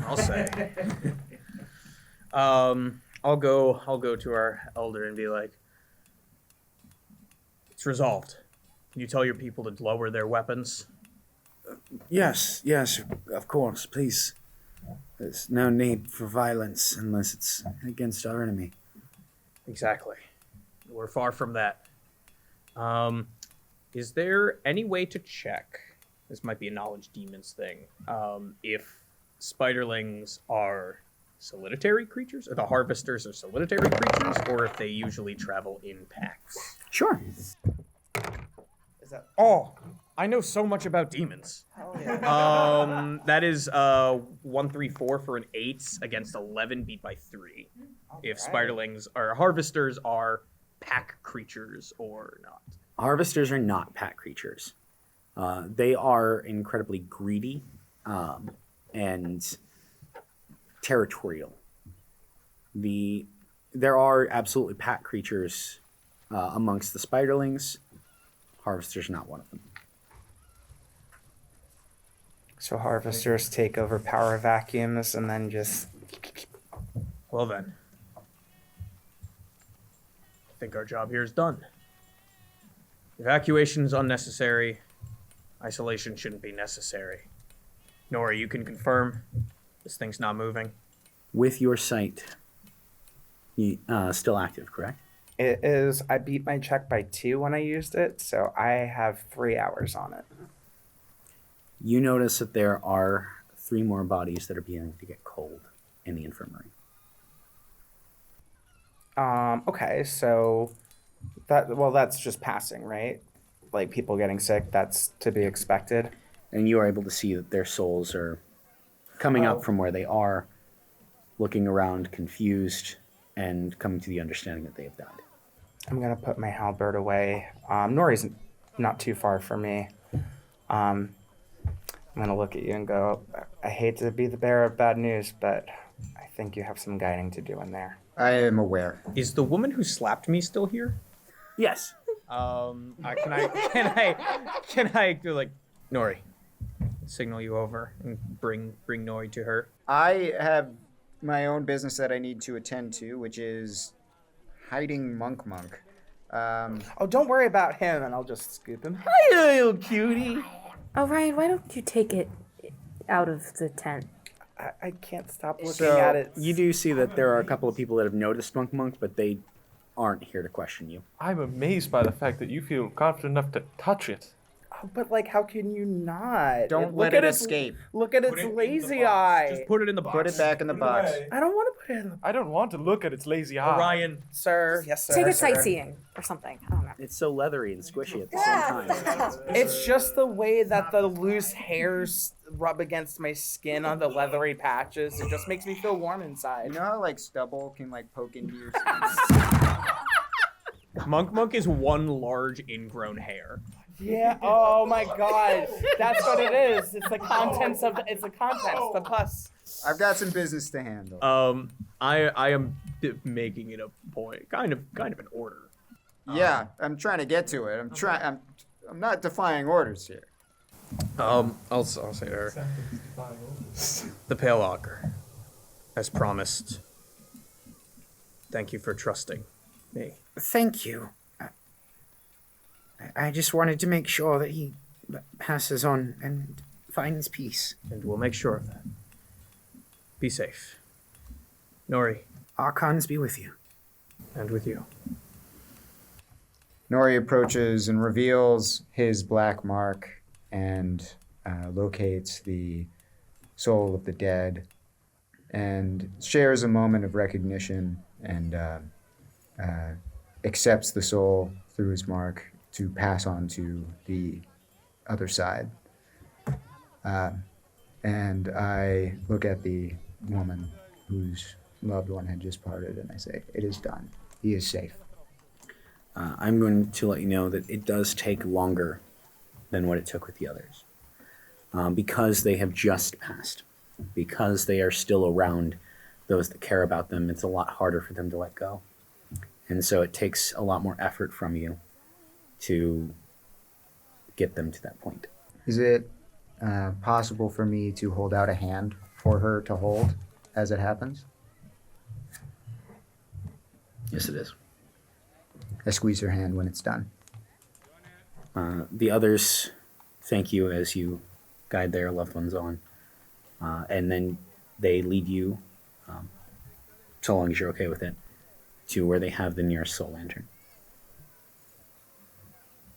Speaker 3: I'll say. I'll go to our elder and be like, it's resolved. Can you tell your people to lower their weapons?
Speaker 1: Yes, of course, please. There's no need for violence unless it's against our enemy.
Speaker 3: Exactly. We're far from that. Is there any way to check, this might be a knowledge demons thing, if spiderlings are solitary creatures, or the harvesters are solitary creatures, or if they usually travel in packs?
Speaker 1: Sure.
Speaker 2: Is that...
Speaker 3: Oh, I know so much about demons. That is 134 for an 8 against 11, beat by 3. If spiderlings or harvesters are pack creatures or not.
Speaker 1: Harvesters are not pack creatures. They are incredibly greedy and territorial. There are absolutely pack creatures amongst the spiderlings. Harvesters are not one of them.
Speaker 2: So harvesters take over power vacuums and then just...
Speaker 3: Well then. I think our job here is done. Evacuation is unnecessary. Isolation shouldn't be necessary. Nori, you can confirm this thing's not moving.
Speaker 1: With your sight, still active, correct?
Speaker 2: It is, I beat my check by 2 when I used it, so I have 3 hours on it.
Speaker 1: You notice that there are 3 more bodies that are beginning to get cold in the infirmary.
Speaker 2: Okay, so that's just passing, right? Like people getting sick, that's to be expected.
Speaker 1: And you are able to see that their souls are coming up from where they are, looking around confused, and coming to the understanding that they have died.
Speaker 2: I'm gonna put my halberd away. Nori's not too far from me. I'm gonna look at you and go, I hate to be the bearer of bad news, but I think you have some guiding to do in there.
Speaker 4: I am aware.
Speaker 3: Is the woman who slapped me still here?
Speaker 1: Yes.
Speaker 3: Can I do like Nori? Signal you over and bring Nori to her.
Speaker 4: I have my own business that I need to attend to, which is hiding Monk.
Speaker 2: Oh, don't worry about him, and I'll just scoop him. Hi, little cutie.
Speaker 5: Orion, why don't you take it out of the tent?
Speaker 2: I can't stop looking
Speaker 1: So
Speaker 2: at it.
Speaker 1: you do see that there are a couple of people that have noticed Monk, but they aren't here to question you.
Speaker 7: I'm amazed by the fact that you feel confident enough to touch it.
Speaker 2: Oh, but like, how can you not?
Speaker 4: Don't
Speaker 2: Look
Speaker 4: let
Speaker 2: at
Speaker 4: it
Speaker 2: its-
Speaker 4: escape.
Speaker 2: Look at its lazy eye.
Speaker 3: Just put it in the box.
Speaker 4: Put it back in the box.
Speaker 2: I don't want to put it in the...
Speaker 7: I don't want to look at its lazy eye.
Speaker 3: Orion.
Speaker 2: Sir, yes, sir.
Speaker 5: Take it
Speaker 2: sir.
Speaker 5: sightseeing or something. I don't know.
Speaker 1: It's so leathery and squishy at the same time.
Speaker 2: It's just the way that the loose hairs rub against my skin on the leathery patches. It just makes me feel warm inside.
Speaker 4: You know how like stubble can like poke into your skin?
Speaker 3: Monk is one large ingrown hair.
Speaker 2: Yeah. Oh my God. That's what it is. It's the contents of the pus.
Speaker 4: I've got some business to handle.
Speaker 3: I am making it a point, kind of an order.
Speaker 4: Yeah, I'm trying to get to it. I'm not defying orders here.
Speaker 3: I'll say to her. The Pale Augur, as promised. Thank you for trusting me.
Speaker 9: Thank you. I just wanted to make sure that he passes on and finds peace.
Speaker 3: And we'll make sure of that. Be safe. Nori,
Speaker 9: Archons be with you.
Speaker 3: and with you.
Speaker 4: Nori approaches and reveals his black mark and locates the soul of the dead and shares a moment of recognition and accepts the soul through his mark to pass on to the other side. And I look at the woman whose loved one had just parted and I say, it is done. He is safe.
Speaker 1: I'm going to let you know that it does take longer than what it took with the others. Because they have just passed. Because they are still around those that care about them, it's a lot harder for them to let go. And so it takes a lot more effort from you to get them to that point.
Speaker 4: Is it possible for me to hold out a hand for her to hold as it happens?
Speaker 1: Yes, it is.
Speaker 4: I squeeze her hand when it's done.
Speaker 1: The others thank you as you guide their loved ones on. And then they lead you, so long as you're okay with it, to where they have the nearest soul lantern.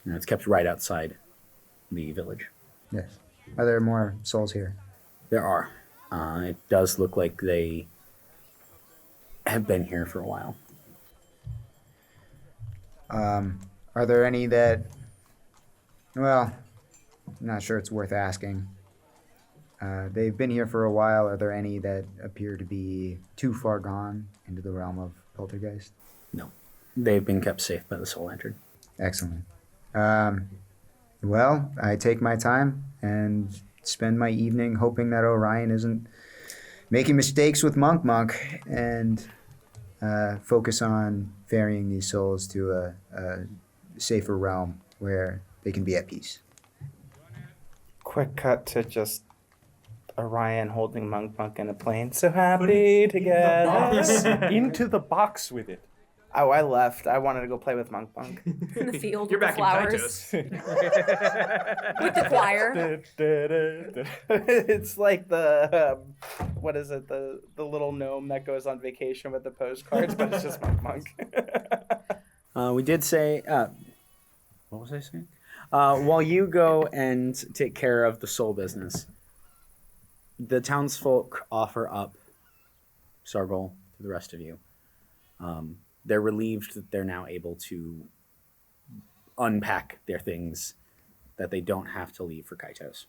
Speaker 1: And it's kept right outside the village.
Speaker 4: Yes. Are there more souls here?
Speaker 1: There are. It does look like they have been here for a while.
Speaker 4: Are there any that, well, not sure it's worth asking. They've been here for a while. Are there any that appear to be too far gone into the realm of poltergeist?
Speaker 1: No. They've been kept safe by the Soul Lantern.
Speaker 4: Excellent. Well, I take my time and spend my evening hoping that Orion isn't making mistakes with Monk and focus on ferrying these souls to a safer realm where they can be at peace.
Speaker 2: Quick cut to just Orion holding Monk in a plane. So happy together.
Speaker 7: Into the box with it.
Speaker 2: Oh, I left. I wanted to go play with Monk.
Speaker 5: In the field
Speaker 6: You're
Speaker 5: with
Speaker 6: back
Speaker 5: the
Speaker 6: in
Speaker 5: flowers.
Speaker 6: Kacios.
Speaker 5: With the choir.
Speaker 2: It's like the what is it? The little gnome that goes on vacation with the postcards, but it's just Monk.
Speaker 1: We did say, what was I saying? While you go and take care of the soul business, the townsfolk offer up Sargol to the rest of you. They're relieved that they're now able to unpack their things, that they don't have to leave for Kacios.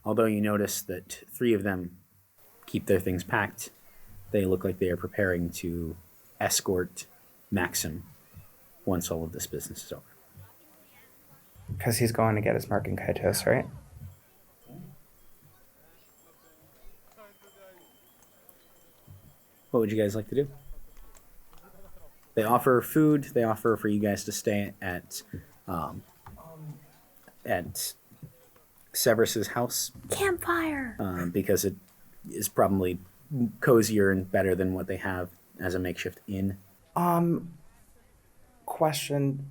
Speaker 1: Although you notice that 3 of them keep their things packed, they look like they are preparing to escort Maxim once all of this business is over.
Speaker 2: Because he's going to get his mark in Kacios, right?
Speaker 1: What would you guys like to do? They offer food. They offer for you guys to stay at Severus's house
Speaker 8: Campfire.
Speaker 1: because it is probably cozier and better than what they have as a makeshift inn.
Speaker 2: Question.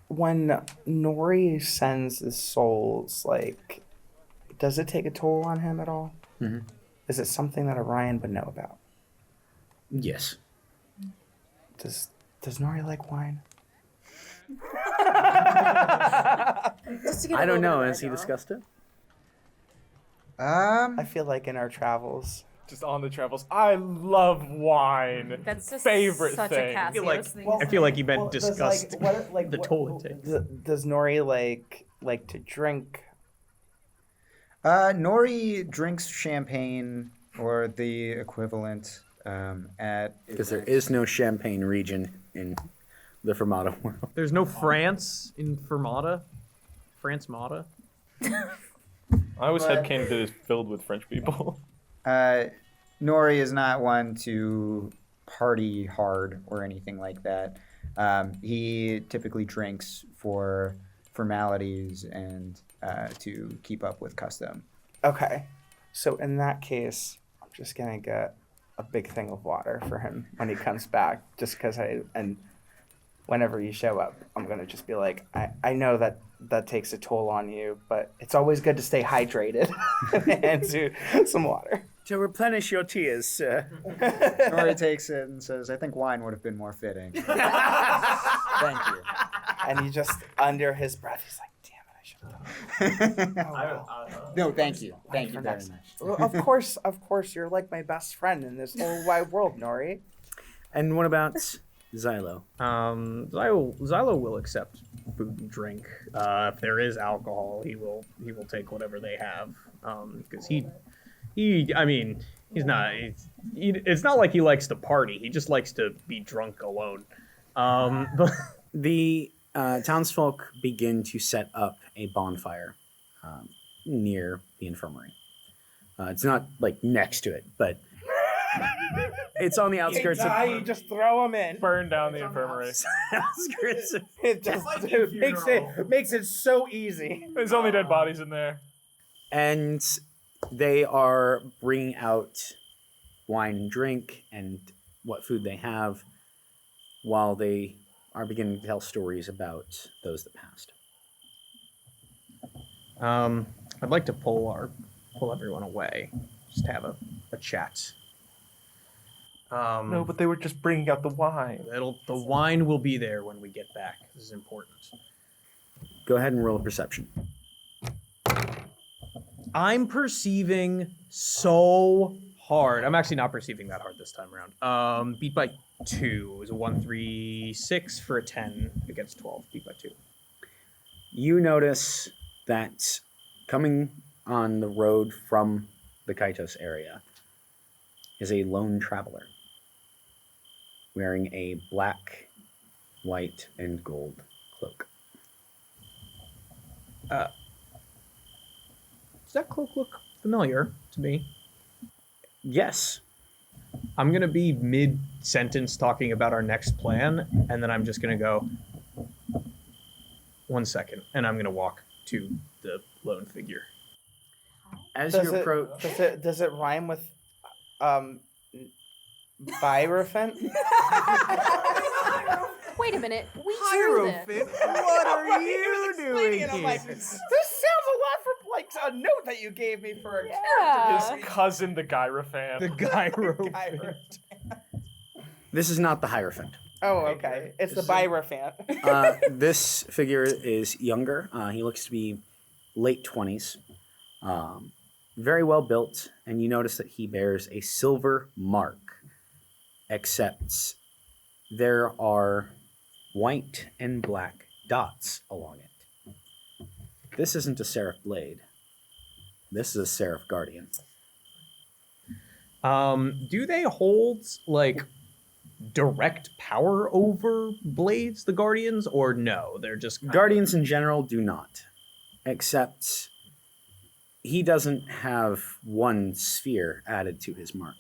Speaker 2: When Nori sends his souls, like, does it take a toll on him at all?
Speaker 1: Mm-hmm.
Speaker 2: Is it something that Orion would know about?
Speaker 1: Yes.
Speaker 2: Does Nori like wine?
Speaker 1: I don't know. Has he discussed it?
Speaker 2: I feel like in our travels.
Speaker 7: Just on the travels. I love wine.
Speaker 5: That's just
Speaker 7: Favorite
Speaker 5: such
Speaker 7: thing.
Speaker 5: a
Speaker 6: I feel like
Speaker 5: Kacios thing.
Speaker 6: I feel like you meant
Speaker 2: does,
Speaker 6: discussed
Speaker 2: like,
Speaker 6: the toll it takes.
Speaker 2: Does Nori like to drink?
Speaker 4: Nori drinks champagne or the equivalent at...
Speaker 1: Because there is no Champagne region in the Fermata world.
Speaker 3: There's no France in Fermata. France Mata.
Speaker 7: I always had Canada is filled with French people.
Speaker 4: Nori is not one to party hard or anything like that. He typically drinks for formalities and to keep up with custom.
Speaker 2: Okay, so in that case, I'm just gonna get a big thing of water for him when he comes back, just because and whenever you show up, I'm gonna just be like, I know that takes a toll on you, but it's always good to stay hydrated and do some water.
Speaker 1: To replenish your tears, sir.
Speaker 4: Nori takes it and says, I think wine would have been more fitting. Thank you.
Speaker 2: And he just, under his breath, he's like, damn it, I should have done
Speaker 4: No, thank you. Thank you
Speaker 2: for
Speaker 4: very
Speaker 2: next.
Speaker 4: much.
Speaker 2: Well, of course, you're like my best friend in this whole wide world, Nori.
Speaker 1: And what about Xylo?
Speaker 3: Xylo will accept food and drink. If there is alcohol, he will take whatever they have. Because it's not like he likes to party. He just likes to be drunk alone. But
Speaker 1: The townsfolk begin to set up a bonfire near the infirmary. It's not like next to it, but it's on the outskirts of.
Speaker 2: You just throw him in.
Speaker 7: Burn down the infirmary.
Speaker 1: outskirts of-
Speaker 2: It just makes it so easy.
Speaker 7: There's only dead bodies in there.
Speaker 1: And they are bringing out wine and drink and what food they have while they are beginning to tell stories about those that passed.
Speaker 3: I'd like to pull everyone away, just have a chat.
Speaker 7: No, but they were just bringing out the wine.
Speaker 3: The wine will be there when we get back. This is important.
Speaker 1: Go ahead and roll a perception.
Speaker 3: I'm perceiving so hard. I'm actually not perceiving that hard this time around. Beat by 2. It was a 1, 3, 6 for a 10 against 12. Beat by 2.
Speaker 1: You notice that coming on the road from the Kacios area is a lone traveler wearing a black, white, and gold cloak.
Speaker 3: Does that cloak look familiar to me?
Speaker 1: Yes.
Speaker 3: I'm going to be mid-sentence talking about our next plan, and then I'm just going to go, 1 second, and I'm going to walk to the lone figure.
Speaker 1: As
Speaker 2: Does
Speaker 1: you
Speaker 2: it,
Speaker 1: approach...
Speaker 2: does it rhyme with Hierophant?
Speaker 5: Wait a minute. We drew this.
Speaker 4: What are you doing
Speaker 2: I'm
Speaker 4: here?
Speaker 2: like, this sounds a lot from like a note that you gave me for a
Speaker 5: Yeah.
Speaker 7: His cousin, the Gyrophant.
Speaker 3: The gyro.
Speaker 2: character.
Speaker 1: This is not the Hierophant.
Speaker 2: Oh, okay. It's the Hierophant.
Speaker 1: This figure is younger. He looks to be late 20s. Very well built, and you notice that he bears a silver mark, except there are white and black dots along it. This isn't a Seraph Blade. This is a Seraph Guardian.
Speaker 3: Do they hold, like, direct power over blades, the Guardians, or no? They're just
Speaker 1: Guardians in general do not, except he doesn't have one sphere added to his mark.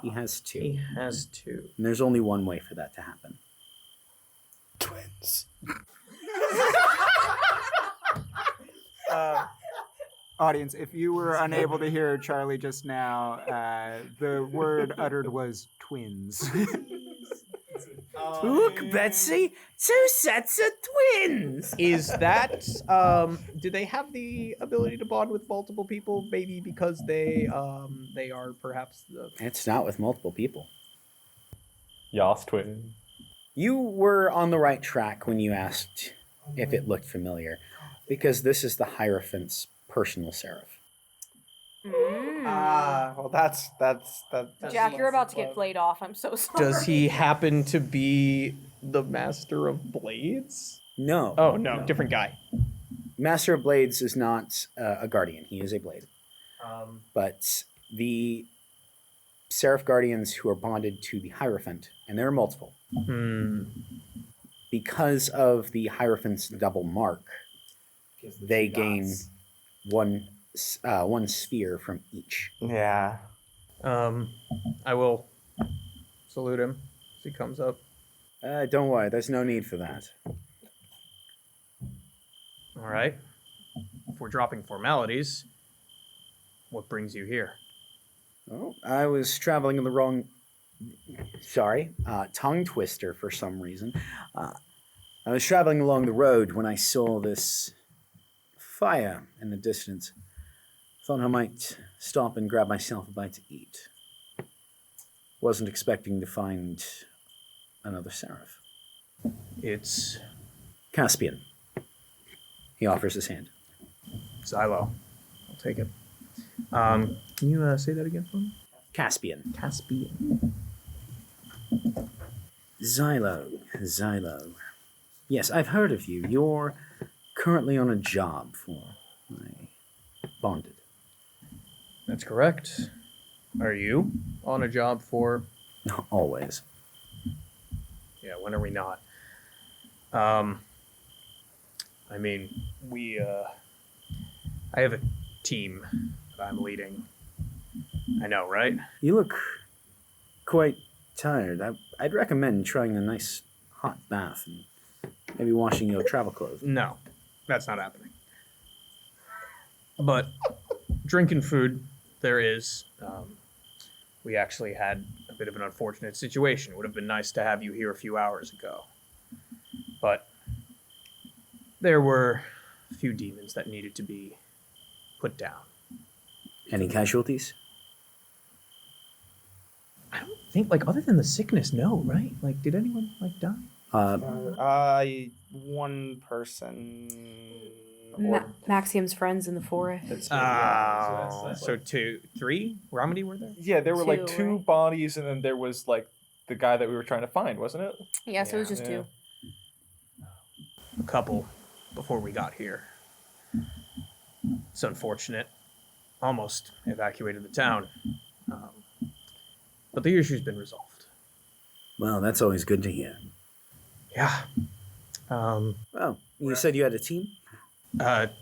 Speaker 1: He has two.
Speaker 3: He has two.
Speaker 1: And there's only one way for that to happen.
Speaker 7: Twins.
Speaker 4: Audience, if you were unable to hear Charlie just now, the word uttered was twins.
Speaker 9: Look, Betsy, 2 sets of twins.
Speaker 3: Is that do they have the ability to bond with multiple people? Maybe because they are perhaps the
Speaker 1: It's not with multiple people.
Speaker 7: Yas twin.
Speaker 1: You were on the right track when you asked if it looked familiar, because this is the Hierophant's personal seraph.
Speaker 2: Well, that's
Speaker 5: Jack, you're about to get played off. I'm so sorry.
Speaker 3: Does he happen to be the Master of Blades?
Speaker 1: No.
Speaker 3: Oh no, different guy.
Speaker 1: Master of Blades is not a guardian. He is a blade. But the Seraph Guardians who are bonded to the Hierophant, and there are multiple, because of the Hierophant's double mark, they gain one sphere from each.
Speaker 2: Yeah.
Speaker 3: I will salute him as he comes up.
Speaker 1: Don't worry, there's no need for that.
Speaker 3: All right. If we're dropping formalities, what brings you here?
Speaker 1: Oh, I was traveling in the wrong... Sorry, tongue twister for some reason. I was traveling along the road when I saw this fire in the distance. Thought I might stop and grab myself a bite to eat. Wasn't expecting to find another seraph.
Speaker 3: It's
Speaker 1: Caspian. He offers his hand.
Speaker 3: Xylo. I'll take it. Can you say that again for me?
Speaker 1: Caspian.
Speaker 3: Caspian.
Speaker 1: Xylo. Yes, I've heard of you. You're currently on a job for my bonded.
Speaker 3: That's correct. Are you on a job for?
Speaker 1: Always.
Speaker 3: Yeah, when are we not? I mean, I have a team that I'm leading. I know, right?
Speaker 1: You look quite tired. I'd recommend trying a nice hot bath and maybe washing your travel clothes.
Speaker 3: No, that's not happening. But drinking food, there is. We actually had a bit of an unfortunate situation. It would have been nice to have you here a few hours ago. But there were a few demons that needed to be put down.
Speaker 1: Any casualties?
Speaker 3: I don't think, like, other than the sickness, no, right? Like, did anyone, like, die?
Speaker 2: One person.
Speaker 5: Maxium's friends in the forest.
Speaker 3: So 2, 3? How many were there?
Speaker 7: Yeah, there were like
Speaker 5: Two,
Speaker 7: 2
Speaker 5: right?
Speaker 7: bodies, and then there was like the guy that we were trying to find, wasn't it?
Speaker 5: Yeah, so it was just
Speaker 7: Yeah.
Speaker 5: 2.
Speaker 3: A couple before we got here. It's unfortunate. Almost evacuated the town. But the issue's been resolved.
Speaker 1: Well, that's always good to hear.
Speaker 3: Yeah.
Speaker 1: Well, you said you had a team?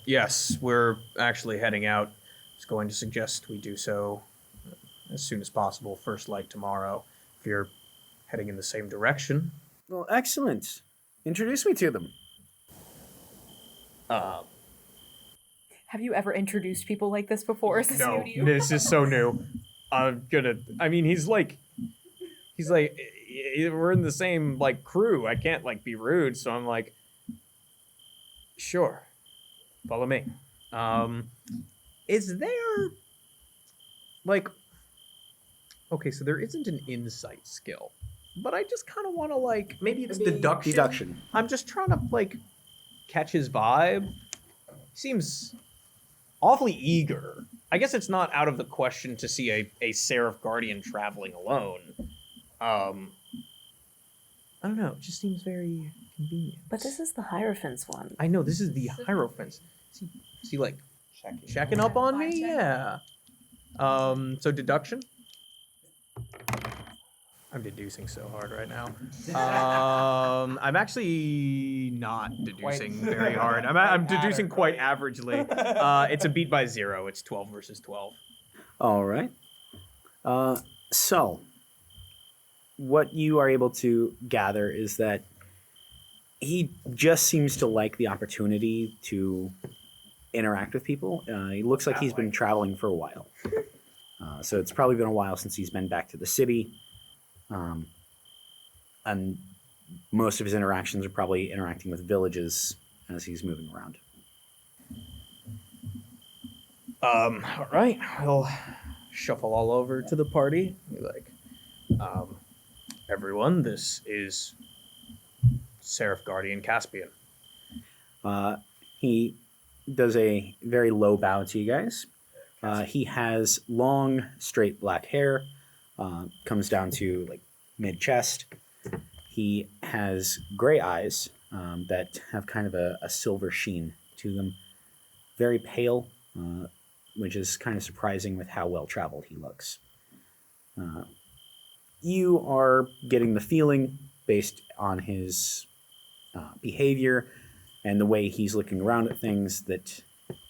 Speaker 3: Yes, we're actually heading out. I was going to suggest we do so as soon as possible, first light tomorrow. If you're heading in the same direction.
Speaker 1: Well, excellent. Introduce me to them.
Speaker 5: Have you ever introduced people like this before? Is this new
Speaker 3: No,
Speaker 5: to you?
Speaker 3: this is so new. He's like, we're in the same, like, crew. I can't, like, be rude, so I'm like, sure, follow me. Is there, like, okay, so there isn't an insight skill, but I just kind of want to, like, maybe it's deduction.
Speaker 1: Deduction.
Speaker 3: I'm just trying to, like, catch his vibe. Seems awfully eager. I guess it's not out of the question to see a Seraph Guardian traveling alone. I don't know. It just seems very convenient.
Speaker 5: But this is the Hierophant's one.
Speaker 3: I know, this is the Hierophant. Is he like checking up on me? Yeah. So deduction? I'm deducing so hard right now. I'm actually not deducing very hard. I'm deducing quite averagely. It's a beat by 0. It's 12 versus 12.
Speaker 1: All right. So, what you are able to gather is that he just seems to like the opportunity to interact with people. He looks like he's been traveling for a while. So it's probably been a while since he's been back to the city. And most of his interactions are probably interacting with villages as he's moving around.
Speaker 3: All right, we'll shuffle all over to the party. Be like, everyone, this is Seraph Guardian Caspian.
Speaker 1: He does a very low bow to you guys. He has long, straight black hair, comes down to like mid-chest. He has gray eyes that have kind of a silver sheen to them. Very pale, which is kind of surprising with how well-traveled he looks. You are getting the feeling, based on his behavior and the way he's looking around at things, that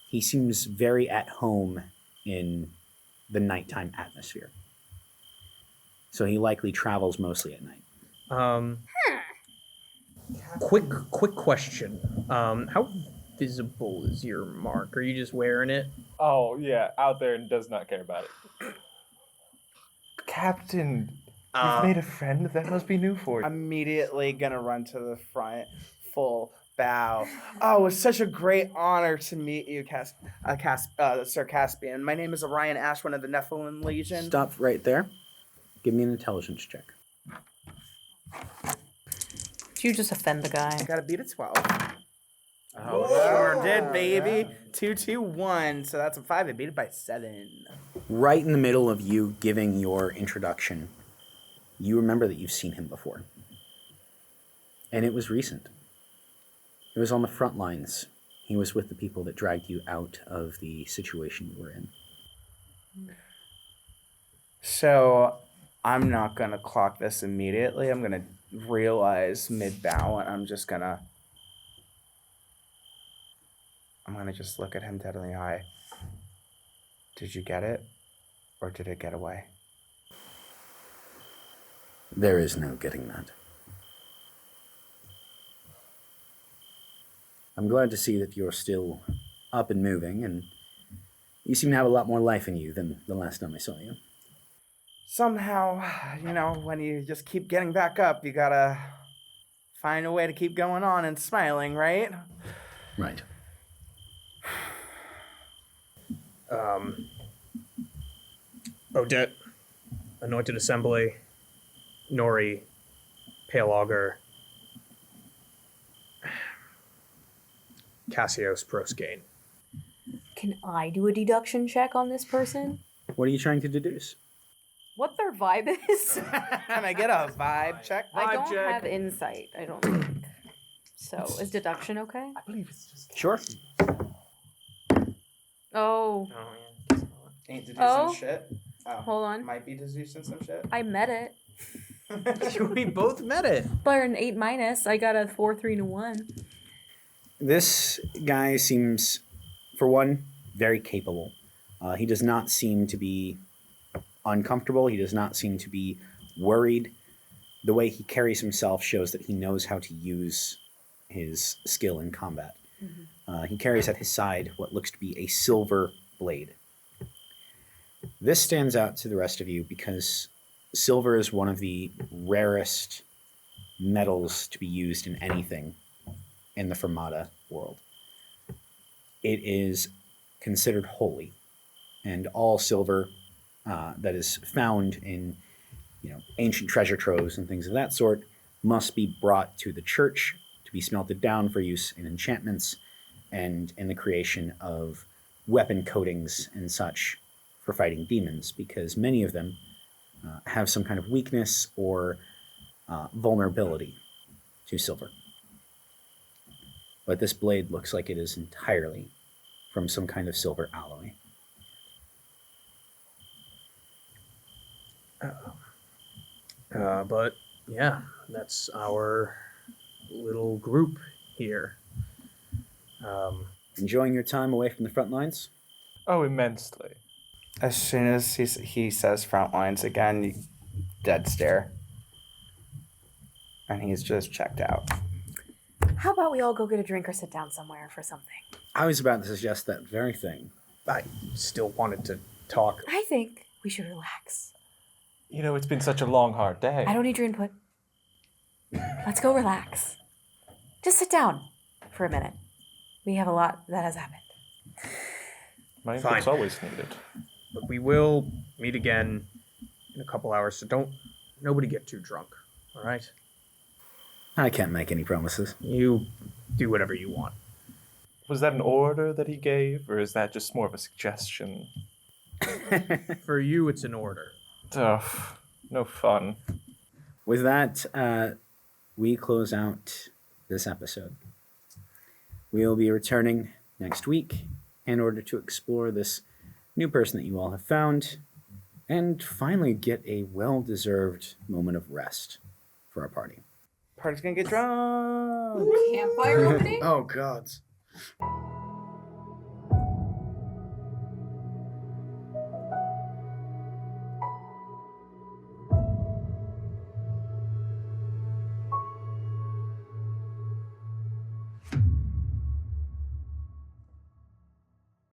Speaker 1: he seems very at home in the nighttime atmosphere. So he likely travels mostly at night.
Speaker 3: Quick question. How visible is your mark? Are you just wearing it?
Speaker 7: Oh, yeah, out there and does not care about it. Captain, you've made a friend? That must be new for you.
Speaker 2: Immediately gonna run to the front, full bow. Oh, it's such a great honor to meet you, Sir Caspian. My name is Orion Ash, one of the Nephilim Legion.
Speaker 1: Stop right there. Give me an intelligence check.
Speaker 5: Did you just offend the guy?
Speaker 2: I gotta beat a 12. Oh, sure did, baby. 2-2-1, so that's a 5. I beat it by 7.
Speaker 1: Right in the middle of you giving your introduction, you remember that you've seen him before. And it was recent. It was on the front lines. He was with the people that dragged you out of the situation you were in.
Speaker 2: So, I'm not gonna clock this immediately. I'm gonna realize mid-bow, and I'm gonna just look at him dead in the eye. Did you get it? Or did it get away?
Speaker 1: There is no getting that. I'm glad to see that you're still up and moving, and you seem to have a lot more life in you than the last time I saw you.
Speaker 2: Somehow, when you just keep getting back up, you gotta find a way to keep going on and smiling, right?
Speaker 1: Right.
Speaker 3: Odette, Anointed Assembly, Nori, Pale Augur, Kacios, Prosgain.
Speaker 5: Can I do a deduction check on this person?
Speaker 1: What are you trying to deduce?
Speaker 5: What their vibe is?
Speaker 2: Can I get a vibe check?
Speaker 5: I don't have insight, I don't think. So, is deduction okay?
Speaker 7: I believe it's just...
Speaker 1: Sure.
Speaker 5: Oh,
Speaker 6: Oh yeah.
Speaker 2: Ain't to do
Speaker 5: Oh.
Speaker 2: some shit. Oh,
Speaker 5: hold on.
Speaker 2: might be to do some shit.
Speaker 5: I met it.
Speaker 3: We both met it.
Speaker 5: By an 8-. I got a 4, 3, and a 1.
Speaker 1: This guy seems, for one, very capable. He does not seem to be uncomfortable. He does not seem to be worried. The way he carries himself shows that he knows how to use his skill in combat. He carries at his side what looks to be a silver blade. This stands out to the rest of you because silver is one of the rarest metals to be used in anything in the Fermata world. It is considered holy, and all silver that is found in ancient treasure troves and things of that sort must be brought to the church to be smelted down for use in enchantments and in the creation of weapon coatings and such for fighting demons, because many of them have some kind of weakness or vulnerability to silver. But this blade looks like it is entirely from some kind of silver alloy.
Speaker 3: But yeah, that's our little group here.
Speaker 1: Enjoying your time away from the front lines?
Speaker 7: Oh, immensely.
Speaker 2: As soon as he says front lines again, you dead stare. And he's just checked out.
Speaker 5: How about we all go get a drink or sit down somewhere for something?
Speaker 1: I was about to suggest that very thing.
Speaker 3: I still wanted to talk.
Speaker 5: I think we should relax.
Speaker 7: You know, it's been such a long, hard day.
Speaker 5: I don't need your input. Let's go relax. Just sit down for a minute. We have a lot that has happened.
Speaker 7: My
Speaker 3: Fine.
Speaker 7: input's always needed.
Speaker 3: But we will meet again in a couple hours, so nobody get too drunk, all right?
Speaker 1: I can't make any promises.
Speaker 3: You do whatever you want.
Speaker 7: Was that an order that he gave, or is that just more of a suggestion?
Speaker 3: For you, it's an order.
Speaker 7: Ugh, no fun.
Speaker 1: With that, we close out this episode. We'll be returning next week in order to explore this new person that you all have found and finally get a well-deserved moment of rest for our party.
Speaker 2: Party's gonna get drunk.
Speaker 5: Campfire opening?
Speaker 1: Oh, gods.